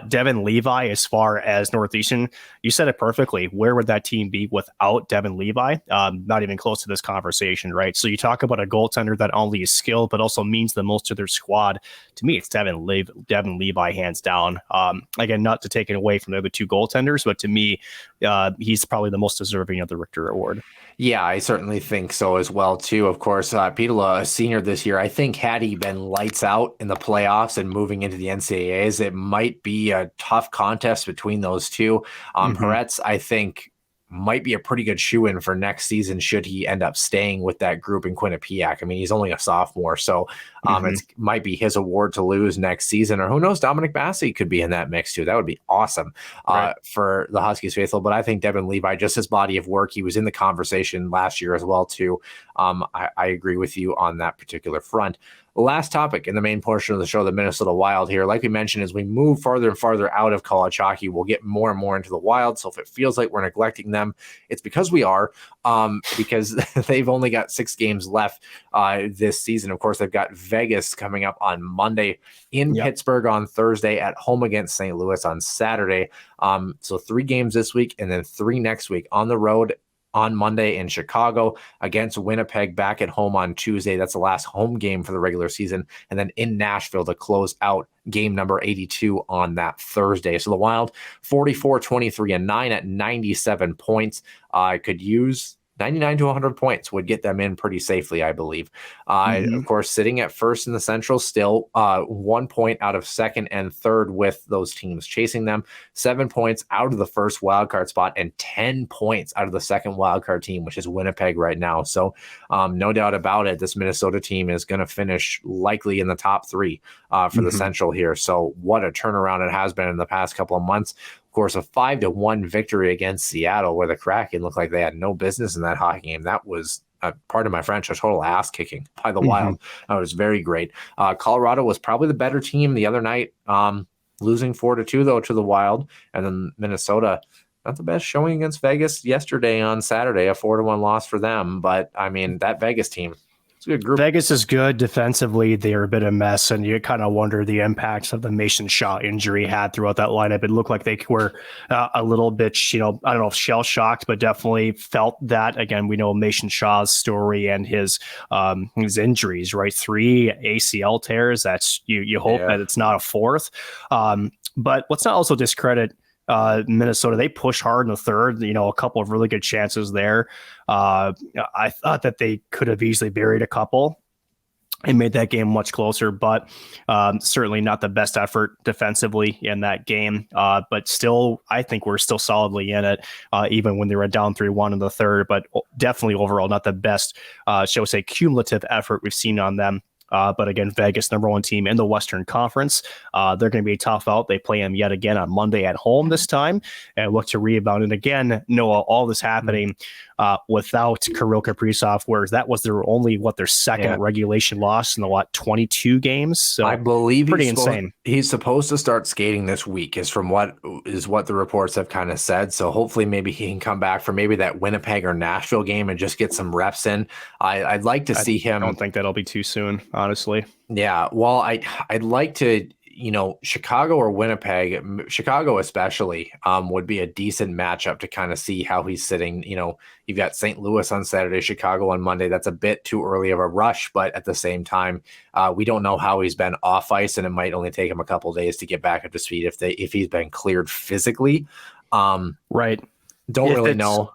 Speaker 5: Devin Levi, as far as Northeastern, you said it perfectly. Where would that team be without Devin Levi? Not even close to this conversation, right? So you talk about a goaltender that only is skilled, but also means the most to their squad. To me, it's Devin Levi, hands down. Again, not to take it away from the other two goaltenders, but to me, he's probably the most deserving of the Richter Award.
Speaker 1: Yeah, I certainly think so as well, too. Of course, Petola, a senior this year, I think had he been lights out in the playoffs and moving into the NCAAs, it might be a tough contest between those two. Peretz, I think, might be a pretty good shoe-in for next season should he end up staying with that group in Quinnipiac. I mean, he's only a sophomore, so it might be his award to lose next season. Or who knows, Dominic Bassey could be in that mix too. That would be awesome for the Huskies faithful. But I think Devin Levi, just his body of work, he was in the conversation last year as well too. I agree with you on that particular front. Last topic in the main portion of the show, the Minnesota Wild here. Like we mentioned, as we move farther and farther out of college hockey, we'll get more and more into the Wild. So if it feels like we're neglecting them, it's because we are, because they've only got 6 games left this season. Of course, they've got Vegas coming up on Monday, in Pittsburgh on Thursday, at home against St. Louis on Saturday. So 3 games this week and then 3 next week on the road. On Monday in Chicago against Winnipeg, back at home on Tuesday. That's the last home game for the regular season. And then in Nashville to close out game number 82 on that Thursday. So the Wild, 44-23-9 at 97 points. Could use 99 to 100 points would get them in pretty safely, I believe. Of course, sitting at first in the Central, still 1 point out of second and third with those teams chasing them, 7 points out of the first wildcard spot, and 10 points out of the second wildcard team, which is Winnipeg right now. So no doubt about it, this Minnesota team is going to finish likely in the top 3 for the Central here. So what a turnaround it has been in the past couple of months. Of course, a 5-1 victory against Seattle, where the Kraken looked like they had no business in that hockey game. That was, pardon my French, a total ass kicking by the Wild. That was very great. Colorado was probably the better team the other night, losing 4-2 though to the Wild, and then Minnesota, not the best showing against Vegas yesterday on Saturday, a 4-1 loss for them. But I mean, that Vegas team, it's a good group.
Speaker 5: Vegas is good defensively. They're a bit of a mess, and you kind of wonder the impacts of the Mason Shaw injury had throughout that lineup. It looked like they were a little bit, I don't know if shell shocked, but definitely felt that. Again, we know Mason Shaw's story and his injuries, right? 3 ACL tears. That's you hope that it's not a 4th. But let's not also discredit Minnesota. They pushed hard in the third, a couple of really good chances there. I thought that they could have easily buried a couple and made that game much closer, but certainly not the best effort defensively in that game. But still, I think we're still solidly in it, even when they were down 3-1 in the third, but definitely overall not the best, shall we say, cumulative effort we've seen on them. But again, Vegas, number 1 team in the Western Conference. They're going to be tough out. They play them yet again on Monday at home this time and look to rebound. And again, Noah, all this happening without Kirill Kaprizov, whereas that was their second regulation loss in the 22 games. So
Speaker 1: I believe
Speaker 5: pretty insane.
Speaker 1: He's supposed to start skating this week, is what the reports have kind of said. So hopefully maybe he can come back for maybe that Winnipeg or Nashville game and just get some reps in. I'd like to see him.
Speaker 5: I don't think that'll be too soon, honestly. Yeah,
Speaker 1: well, I'd like to, Chicago or Winnipeg, Chicago especially, would be a decent matchup to kind of see how he's sitting. You've got St. Louis on Saturday, Chicago on Monday. That's a bit too early of a rush, but at the same time, we don't know how he's been off ice, and it might only take him a couple of days to get back up to speed if he's been cleared physically.
Speaker 5: Right.
Speaker 1: Don't really know.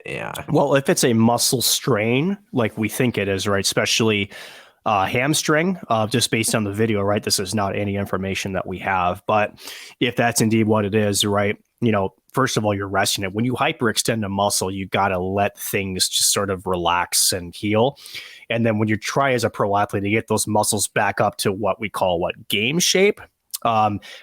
Speaker 5: Yeah. Well, if it's a muscle strain, like we think it is, right, especially hamstring, just based on the video, right? This is not any information that we have, but if that's indeed what it is, right? first of all, you're resting it. When you hyperextend a muscle, you got to let things just sort of relax and heal. And then when you try as a pro athlete to get those muscles back up to what we call game shape,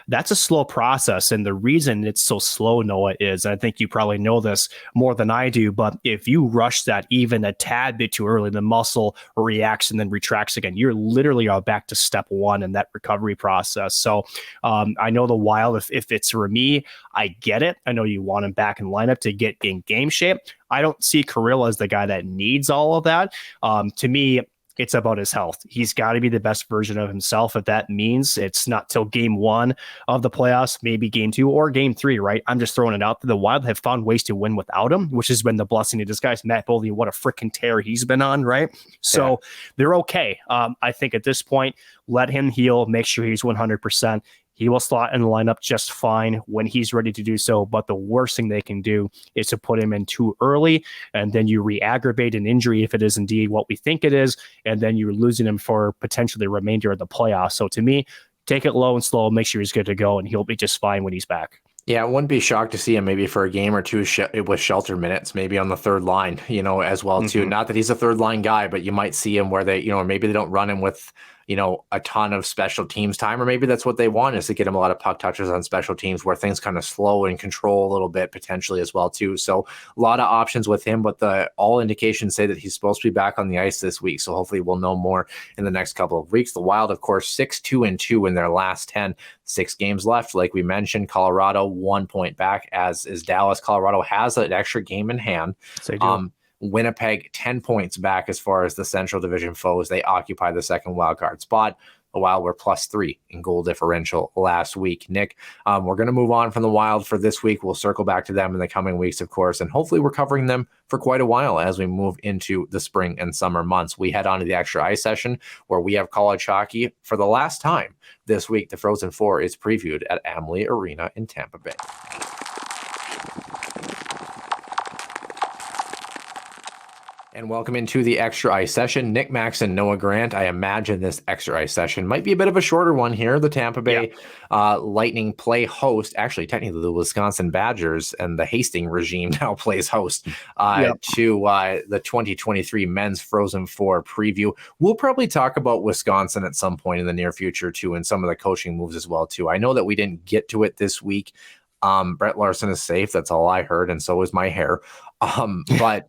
Speaker 5: that's a slow process. And the reason it's so slow, Noah, is, I think you probably know this more than I do, but if you rush that even a tad bit too early, the muscle reacts and then retracts again. You're literally back to step one in that recovery process. So I know the Wild, if it's for me, I get it. I know you want him back in lineup to get in game shape. I don't see Kirill as the guy that needs all of that. To me, it's about his health. He's got to be the best version of himself. If that means it's not till game one of the playoffs, maybe game two or game three, right? I'm just throwing it out there. The Wild have found ways to win without him, which has been the blessing in disguise. Matt Boldy, what a freaking tear he's been on, right? So they're okay. I think at this point, let him heal, make sure he's 100%. He will slot in the lineup just fine when he's ready to do so. But the worst thing they can do is to put him in too early, and then you re-aggravate an injury if it is indeed what we think it is, and then you're losing him for potentially the remainder of the playoffs. So to me, take it low and slow, make sure he's good to go, and he'll be just fine when he's back.
Speaker 1: Yeah, I wouldn't be shocked to see him maybe for a game or two with shelter minutes, maybe on the third line, as well too. Not that he's a third line guy, but you might see him where they, or maybe they don't run him with, a ton of special teams time, or maybe that's what they want, is to get him a lot of puck touches on special teams where things kind of slow and control a little bit potentially as well too. So a lot of options with him, but all indications say that he's supposed to be back on the ice this week. So hopefully we'll know more in the next couple of weeks. The Wild, of course, 6-2-2 in their last 10, 6 games left. Like we mentioned, Colorado 1 point back, as is Dallas. Colorado has an extra game in hand.
Speaker 5: So they do.
Speaker 1: Winnipeg 10 points back as far as the Central Division foes. They occupy the second wildcard spot. The Wild were +3 in goal differential last week. Nick, we're going to move on from the Wild for this week. We'll circle back to them in the coming weeks, of course, and hopefully we're covering them for quite a while as we move into the spring and summer months. We head on to the extra ice session where we have college hockey for the last time this week. The Frozen Four is previewed at Amalie Arena in Tampa Bay. And welcome into the extra ice session. Nick Max and Noah Grant. I imagine this extra ice session might be a bit of a shorter one here. The Tampa Bay Lightning play host. Actually, technically the Wisconsin Badgers, and the Hastings regime now plays host to the 2023 Men's Frozen Four preview. We'll probably talk about Wisconsin at some point in the near future too, and some of the coaching moves as well too. I know that we didn't get to it this week. Brett Larson is safe. That's all I heard, and so is my hair. But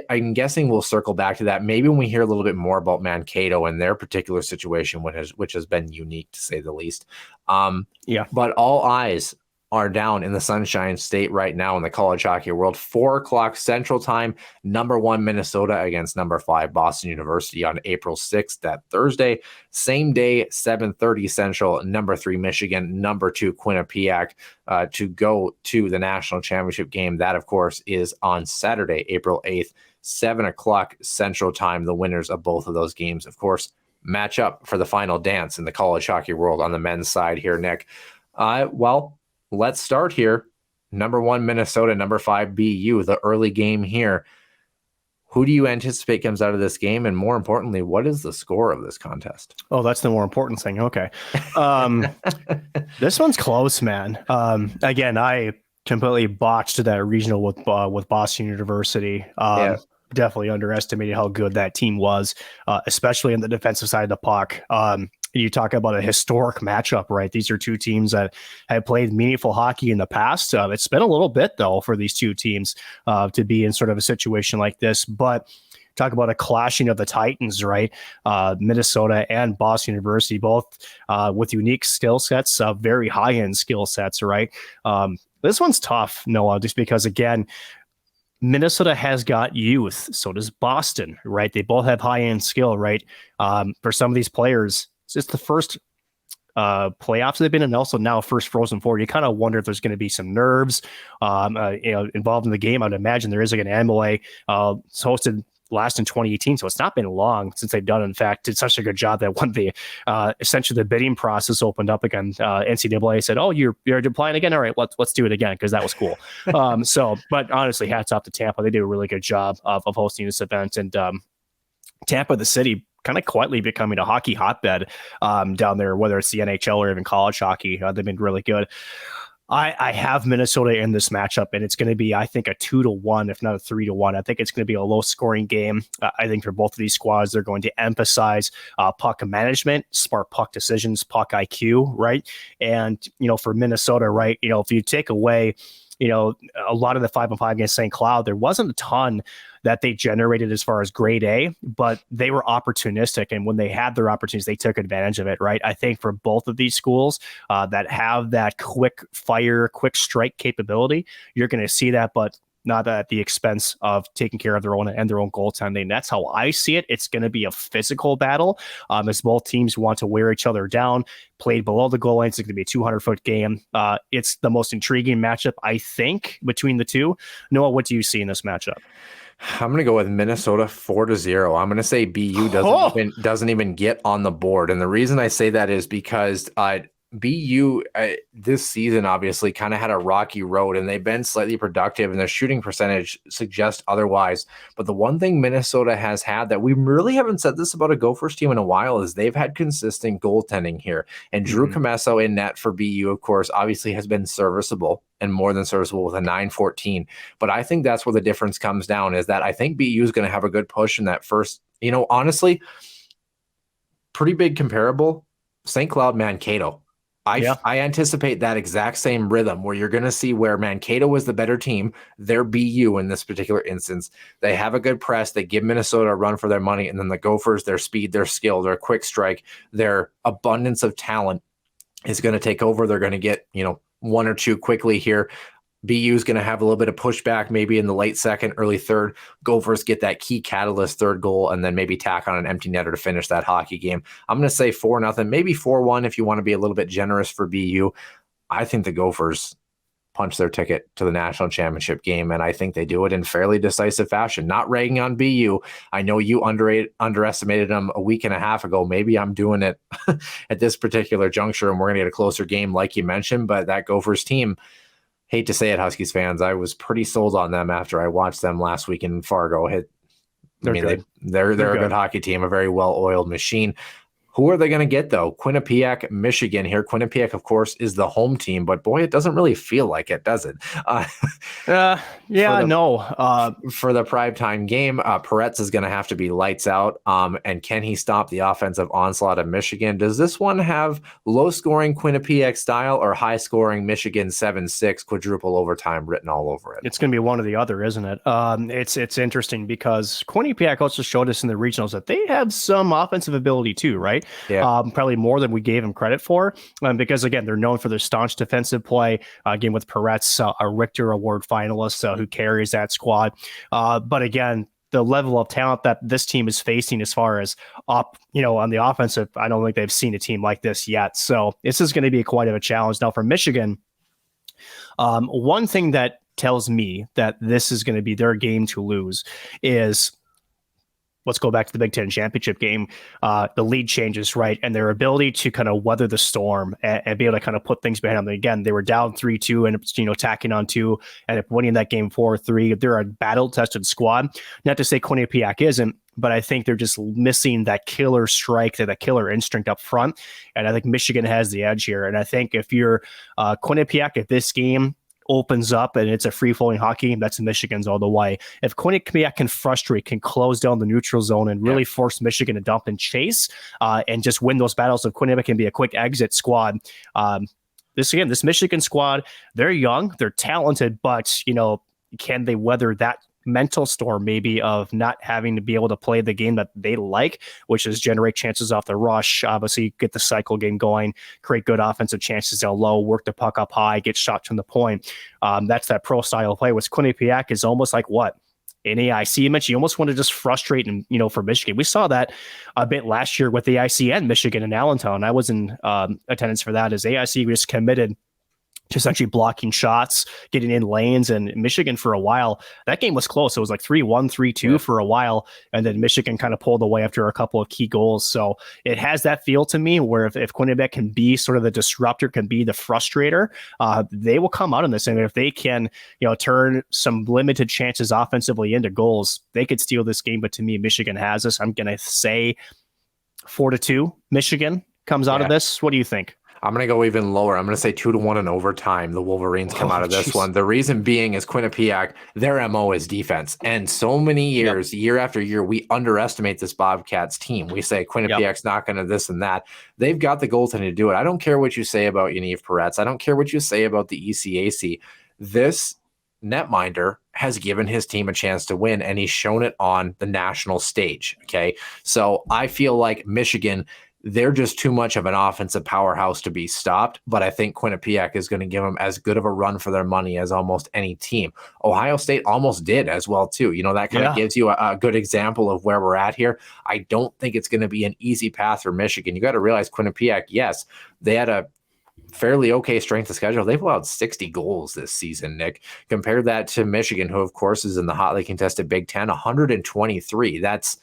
Speaker 1: I'm guessing we'll circle back to that maybe when we hear a little bit more about Mankato and their particular situation, which has been unique to say the least. But all eyes are down in the Sunshine State right now in the college hockey world. 4:00 Central Time, number 1 Minnesota against number 5 Boston University on April 6th, that Thursday. Same day, 7:30 Central, number 3 Michigan, number 2 Quinnipiac to go to the national championship game. That, of course, is on Saturday, April 8th, 7:00 Central Time. The winners of both of those games, of course, match up for the final dance in the college hockey world on the men's side here, Nick. Let's start here. Number 1 Minnesota, number 5 BU, the early game here. Who do you anticipate comes out of this game? And more importantly, what is the score of this contest?
Speaker 5: Oh, that's the more important thing. Okay. This one's close, man. Again, I completely botched that regional with Boston University. Definitely underestimated how good that team was, especially in the defensive side of the puck. You talk about a historic matchup, right? These are two teams that have played meaningful hockey in the past. It's been a little bit, though, for these two teams to be in sort of a situation like this. But talk about a clashing of the Titans, right? Minnesota and Boston University, both with unique skill sets, very high-end skill sets, right? This one's tough, Noah, just because, again, Minnesota has got youth. So does Boston, right? They both have high-end skill, right? For some of these players, it's the first playoffs they've been in, and also now first Frozen Four. You kind of wonder if there's going to be some nerves involved in the game. I'd imagine there is. Like an MLA. It's hosted last in 2018, so it's not been long since they've done. In fact, did such a good job that when the essentially the bidding process opened up again, NCAA said, "Oh, you're applying again? All right, let's do it again," because that was cool. But honestly, hats off to Tampa. They did a really good job of hosting this event, and Tampa, the city, kind of quietly becoming a hockey hotbed down there, whether it's the NHL or even college hockey. They've been really good. I have Minnesota in this matchup, and it's going to be, I think, a 2-1, if not a 3-1. I think it's going to be a low-scoring game. I think for both of these squads, they're going to emphasize puck management, smart puck decisions, puck IQ, right? And, for Minnesota, right, if you take away, a lot of the 5-on-5 against St. Cloud, there wasn't a ton that they generated as far as grade A, but they were opportunistic. And when they had their opportunities, they took advantage of it, right? I think for both of these schools that have that quick fire, quick strike capability, you're going to see that, but not at the expense of taking care of their own goaltending. That's how I see it. It's going to be a physical battle as both teams want to wear each other down, played below the goal line. It's going to be a 200-foot game. It's the most intriguing matchup, I think, between the two. Noah, what do you see in this matchup?
Speaker 1: I'm going to go with Minnesota 4-0. I'm going to say BU doesn't even get on the board. And the reason I say that is because BU this season obviously kind of had a rocky road, and they've been slightly productive, and their shooting percentage suggests otherwise. But the one thing Minnesota has had that we really haven't said this about a Gophers team in a while is they've had consistent goaltending here. And Drew Comesso in net for BU, of course, obviously has been serviceable and more than serviceable with a 9.14. But I think that's where the difference comes down, is that I think BU is going to have a good push in that first, honestly, pretty big comparable, St. Cloud Mankato. I anticipate that exact same rhythm where you're going to see where Mankato is the better team. They're BU in this particular instance. They have a good press. They give Minnesota a run for their money. And then the Gophers, their speed, their skill, their quick strike, their abundance of talent is going to take over. They're going to get, one or two quickly here. BU is going to have a little bit of pushback, maybe in the late second, early third. Gophers get that key catalyst third goal, and then maybe tack on an empty netter to finish that hockey game. I'm going to say 4-0, maybe 4-1 if you want to be a little bit generous for BU. I think the Gophers punch their ticket to the national championship game, and I think they do it in fairly decisive fashion. Not ragging on BU. I know you underestimated them a week and a half ago. Maybe I'm doing it at this particular juncture, and we're going to get a closer game like you mentioned, but that Gophers team, hate to say it, Huskies fans, I was pretty sold on them after I watched them last week in Fargo. They're a good hockey team, a very well-oiled machine. Who are they going to get, though? Quinnipiac, Michigan here. Quinnipiac, of course, is the home team, but boy, it doesn't really feel like it, does it?
Speaker 5: No.
Speaker 1: For the primetime game, Peretz is going to have to be lights out. And can he stop the offensive onslaught of Michigan? Does this one have low-scoring Quinnipiac style or high-scoring Michigan 7-6 quadruple overtime written all over it?
Speaker 5: It's going to be one or the other, isn't it? It's interesting because Quinnipiac also showed us in the regionals that they have some offensive ability too, right?
Speaker 1: Yeah.
Speaker 5: Probably more than we gave him credit for, because again, they're known for their staunch defensive play. Again, with Peretz, a Richter Award finalist who carries that squad. But again, the level of talent that this team is facing as far as on the offensive, I don't think they've seen a team like this yet. So this is going to be quite of a challenge. Now for Michigan, one thing that tells me that this is going to be their game to lose is, let's go back to the Big Ten championship game. The lead changes, right? And their ability to kind of weather the storm and be able to kind of put things behind them. Again, they were down 3-2 and, tacking on 2 and winning that game 4-3. They're a battle-tested squad. Not to say Quinnipiac isn't, but I think they're just missing that killer strike, that killer instinct up front. And I think Michigan has the edge here. And I think if you're Quinnipiac, if this game opens up and it's a free-flowing hockey game, that's Michigan's all the way. If Quinnipiac can frustrate, can close down the neutral zone and really force Michigan to dump and chase and just win those battles, if Quinnipiac can be a quick exit squad, this Michigan squad, they're young, they're talented, but, can they weather that mental storm maybe of not having to be able to play the game that they like, which is generate chances off the rush, obviously get the cycle game going, create good offensive chances down low, work the puck up high, get shots from the point. That's that pro style play. With Quinnipiac is almost like what? In AIC image, you almost want to just frustrate and, for Michigan. We saw that a bit last year with the AIC and Michigan in Allentown. I was in attendance for that as AIC just committed just actually blocking shots, getting in lanes. And Michigan for a while, that game was close. It was like 3-1, 3-2 for a while. And then Michigan kind of pulled away after a couple of key goals. So it has that feel to me where if Quinnipiac can be sort of the disruptor, can be the frustrator, they will come out in this. And if they can, turn some limited chances offensively into goals, they could steal this game. But to me, Michigan has this. I'm going to say 4-2 Michigan comes out of this. What do you think?
Speaker 1: I'm going to go even lower. I'm going to say 2-1 in overtime. The Wolverines come out of this one. The reason being is Quinnipiac, their MO is defense. And so many years, year after year, we underestimate this Bobcats team. We say Quinnipiac's not going to this and that. They've got the goaltending to do it. I don't care what you say about Yaniv Peretz. I don't care what you say about the ECAC. This netminder has given his team a chance to win, and he's shown it on the national stage. Okay. So I feel like Michigan, they're just too much of an offensive powerhouse to be stopped, but I think Quinnipiac is going to give them as good of a run for their money as almost any team. Ohio State almost did as well, too. That kind of gives you a good example of where we're at here. I don't think it's going to be an easy path for Michigan. You got to realize Quinnipiac, yes, they had a fairly okay strength of schedule. They've allowed 60 goals this season, Nick. Compare that to Michigan, who, of course, is in the hotly contested Big Ten, 123. That's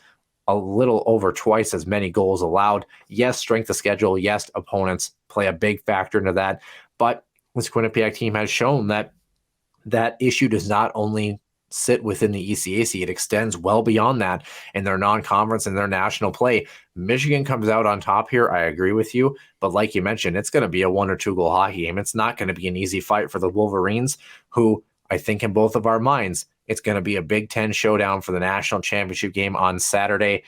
Speaker 1: a little over twice as many goals allowed. Yes, strength of schedule. Yes, opponents play a big factor into that. But this Quinnipiac team has shown that issue does not only sit within the ECAC, it extends well beyond that in their non-conference and their national play. Michigan comes out on top here. I agree with you. But like you mentioned, it's going to be a 1 or 2 goal hockey game. It's not going to be an easy fight for the Wolverines, who I think in both of our minds, it's going to be a Big Ten showdown for the national championship game on Saturday.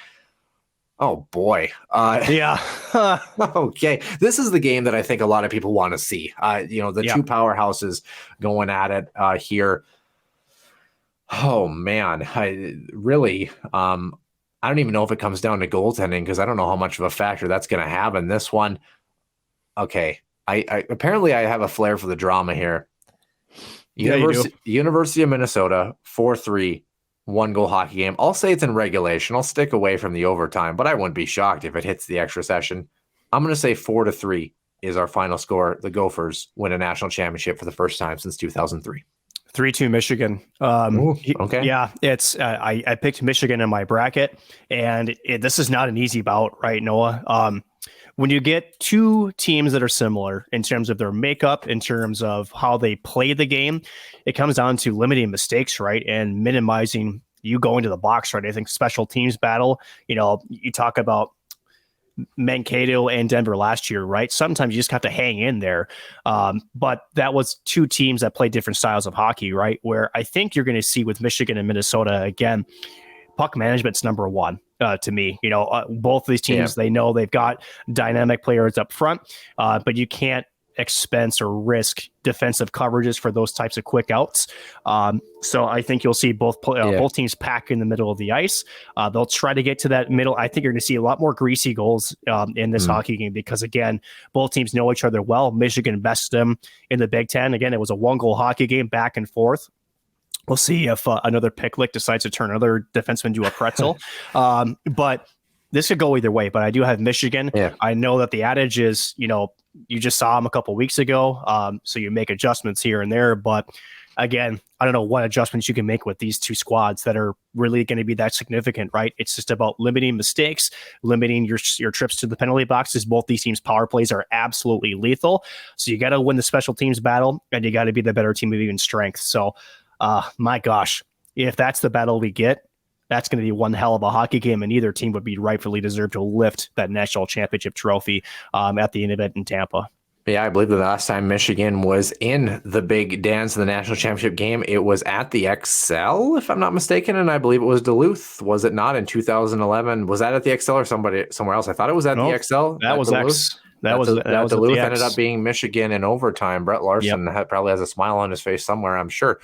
Speaker 1: Oh, boy.
Speaker 5: Yeah.
Speaker 1: Okay. This is the game that I think a lot of people want to see. The two powerhouses going at it here. Oh, man. I don't even know if it comes down to goaltending, because I don't know how much of a factor that's going to have in this one. Okay. I apparently I have a flair for the drama here. University of Minnesota, 4-3, 1-goal hockey game. I'll say it's in regulation. I'll stick away from the overtime, but I wouldn't be shocked if it hits the extra session. I'm going to say 4-3 is our final score. The Gophers win a national championship for the first time since 2003.
Speaker 5: 3-2 Michigan.
Speaker 1: Okay.
Speaker 5: Yeah, it's I picked Michigan in my bracket, and this is not an easy bout, right, Noah? When you get two teams that are similar in terms of their makeup, in terms of how they play the game, it comes down to limiting mistakes, right, and minimizing you going to the box, right? I think special teams battle, you talk about Mankato and Denver last year, right? Sometimes you just have to hang in there. But that was two teams that play different styles of hockey, right? Where I think you're going to see with Michigan and Minnesota, again, puck management's number one to me. Both of these teams, they know they've got dynamic players up front, but you can't expense or risk defensive coverages for those types of quick outs. So I think you'll see both teams pack in the middle of the ice. They'll try to get to that middle. I think you're going to see a lot more greasy goals in this hockey game because, again, both teams know each other well. Michigan bested them in the Big Ten. Again, it was a 1-goal hockey game back and forth. We'll see if another Picklick decides to turn another defenseman into a pretzel. But this could go either way. But I do have Michigan. Yeah. I know that the adage is, you just saw them a couple weeks ago, so you make adjustments here and there. But again, I don't know what adjustments you can make with these two squads that are really going to be that significant, right? It's just about limiting mistakes, limiting your trips to the penalty boxes. Both these teams' power plays are absolutely lethal. So you got to win the special teams battle, and you got to be the better team of even strength. So, my gosh, if that's the battle we get, that's going to be one hell of a hockey game, and either team would be rightfully deserved to lift that national championship trophy at the event in Tampa.
Speaker 1: Yeah, I believe the last time Michigan was in the big dance of the national championship game, it was at the XL, if I'm not mistaken, and I believe it was Duluth. Was it not in 2011? Was that at the XL or somewhere else? I thought it was at the XL.
Speaker 5: That was
Speaker 1: Duluth.
Speaker 5: X. That was
Speaker 1: Duluth ended up being Michigan in overtime. Brett Larson probably has a smile on his face somewhere, I'm sure.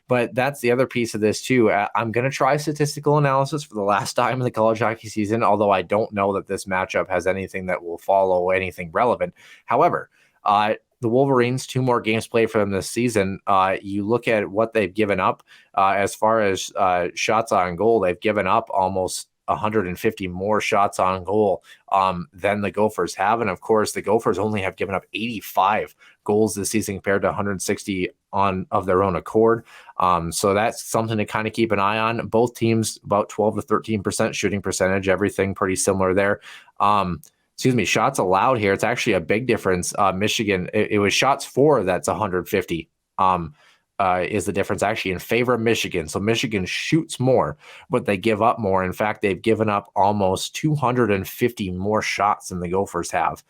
Speaker 1: But that's the other piece of this too. I'm going to try statistical analysis for the last time in the college hockey season, although I don't know that this matchup has anything that will follow anything relevant. However, the Wolverines, 2 more games played for them this season. You look at what they've given up as far as shots on goal. They've given up almost 150 more shots on goal than the Gophers have. And of course, the Gophers only have given up 85 goals this season compared to 160 of their own accord. So that's something to kind of keep an eye on. Both teams about 12 to 13% shooting percentage, everything pretty similar there. Shots allowed here. It's actually a big difference. Michigan, it was shots for that's 150. is the difference actually in favor of Michigan. So Michigan shoots more, but they give up more. In fact, they've given up almost 250 more shots than the Gophers have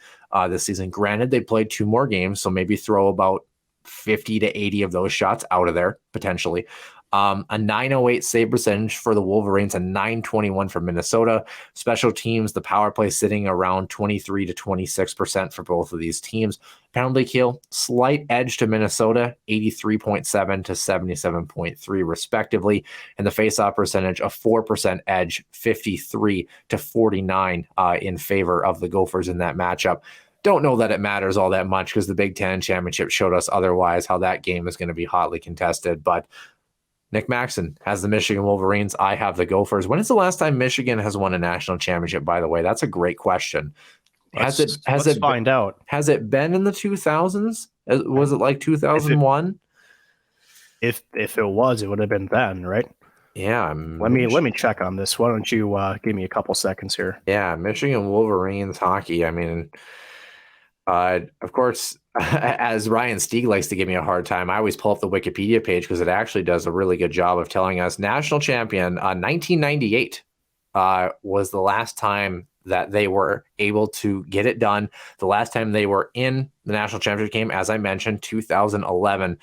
Speaker 1: this season. Granted, they played 2 more games, so maybe throw about 50 to 80 of those shots out of there, potentially. A 908 save percentage for the Wolverines, a 921 for Minnesota. Special teams, the power play sitting around 23 to 26% for both of these teams. Penalty kill, slight edge to Minnesota, 83.7 to 77.3 respectively. And the faceoff percentage, a 4% edge, 53 to 49 in favor of the Gophers in that matchup. Don't know that it matters all that much because the Big Ten championship showed us otherwise how that game is going to be hotly contested. But Nick Maxon has the Michigan Wolverines. I have the Gophers. When is the last time Michigan has won a national championship, by the way? That's a great question. Let's
Speaker 5: find out.
Speaker 1: Has it been in the 2000s? Was it like 2001?
Speaker 5: If it was, it would have been then, right?
Speaker 1: Yeah.
Speaker 5: Let me check on this. Why don't you give me a couple seconds here?
Speaker 1: Yeah, Michigan Wolverines hockey. I mean, of course, as Ryan Stieg likes to give me a hard time, I always pull up the Wikipedia page because it actually does a really good job of telling us national champion 1998 was the last time that they were able to get it done. The last time they were in the national championship game, as I mentioned, 2011.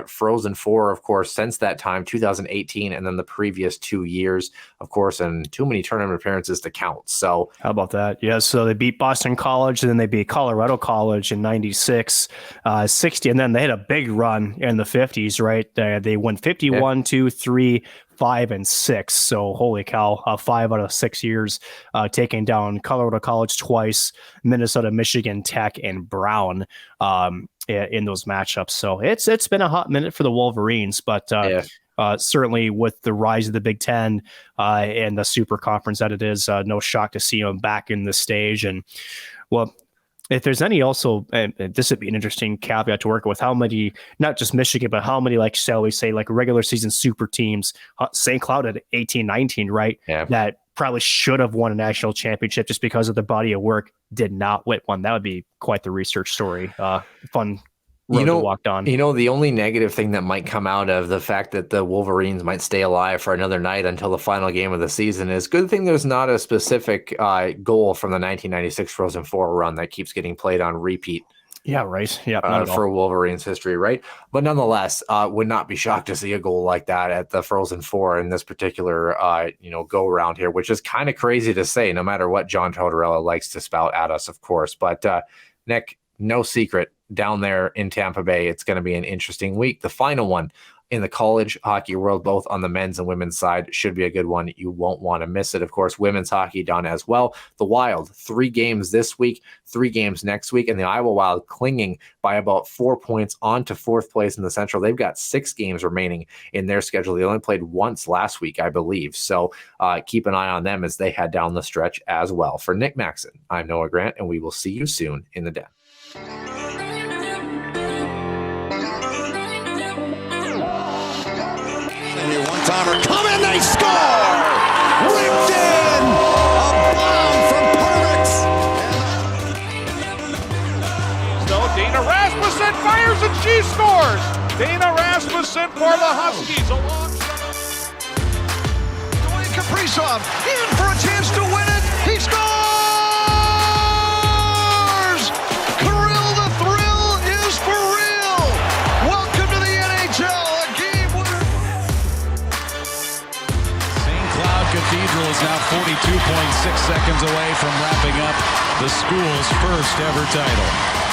Speaker 1: Frozen Four, of course, since that time, 2018, and then the previous 2 years, of course, and too many tournament appearances to count. So
Speaker 5: how about that? Yeah, so they beat Boston College, and then they beat Colorado College in 96, 60, and then they had a big run in the 50s, right? They won 51, 2, 3, 5, and 6. So holy cow, 5 out of 6 years, taking down Colorado College twice, Minnesota, Michigan Tech, and Brown in those matchups. So it's been a hot minute for the Wolverines, but certainly with the rise of the Big Ten and the super conference that it is, no shock to see them back in the stage. And well, if there's any also, this would be an interesting caveat to work with, how many, not just Michigan, but how many, like, shall we say, like regular season super teams, St. Cloud at 18-19, right? Yeah. That probably should have won a national championship just because of the body of work, did not win one. That would be quite the research story. Fun road to walk on.
Speaker 1: The only negative thing that might come out of the fact that the Wolverines might stay alive for another night until the final game of the season is good thing there's not a specific goal from the 1996 Frozen Four run that keeps getting played on repeat.
Speaker 5: Yeah, right. Yeah,
Speaker 1: for Wolverines history, right? But nonetheless, would not be shocked to see a goal like that at the Frozen Four in this particular, go around here, which is kind of crazy to say, no matter what John Tortorella likes to spout at us, of course. But Nick, no secret, down there in Tampa Bay, it's going to be an interesting week. The final one in the college hockey world, both on the men's and women's side, should be a good one. You won't want to miss it. Of course, women's hockey done as well. The Wild, 3 games this week, 3 games next week, and the Iowa Wild clinging by about 4 points on to 4th place in the Central. They've got 6 games remaining in their schedule. They only played once last week, I believe. So keep an eye on them as they head down the stretch as well. For Nick Maxon, I'm Noah Grant, and we will see you soon in the den.
Speaker 2: One-timer, come in, they score! Ripped in! A bomb from Pervix!
Speaker 3: So Dana Rasmussen fires and she scores! Dana Rasmussen for the Huskies alongside
Speaker 2: Dwayne Kaprizov in for a chance to win it! He scores! Kirill the Thrill is for real! Welcome to the NHL!
Speaker 4: Cathedral is now 42.6 seconds away from wrapping up the school's first ever title.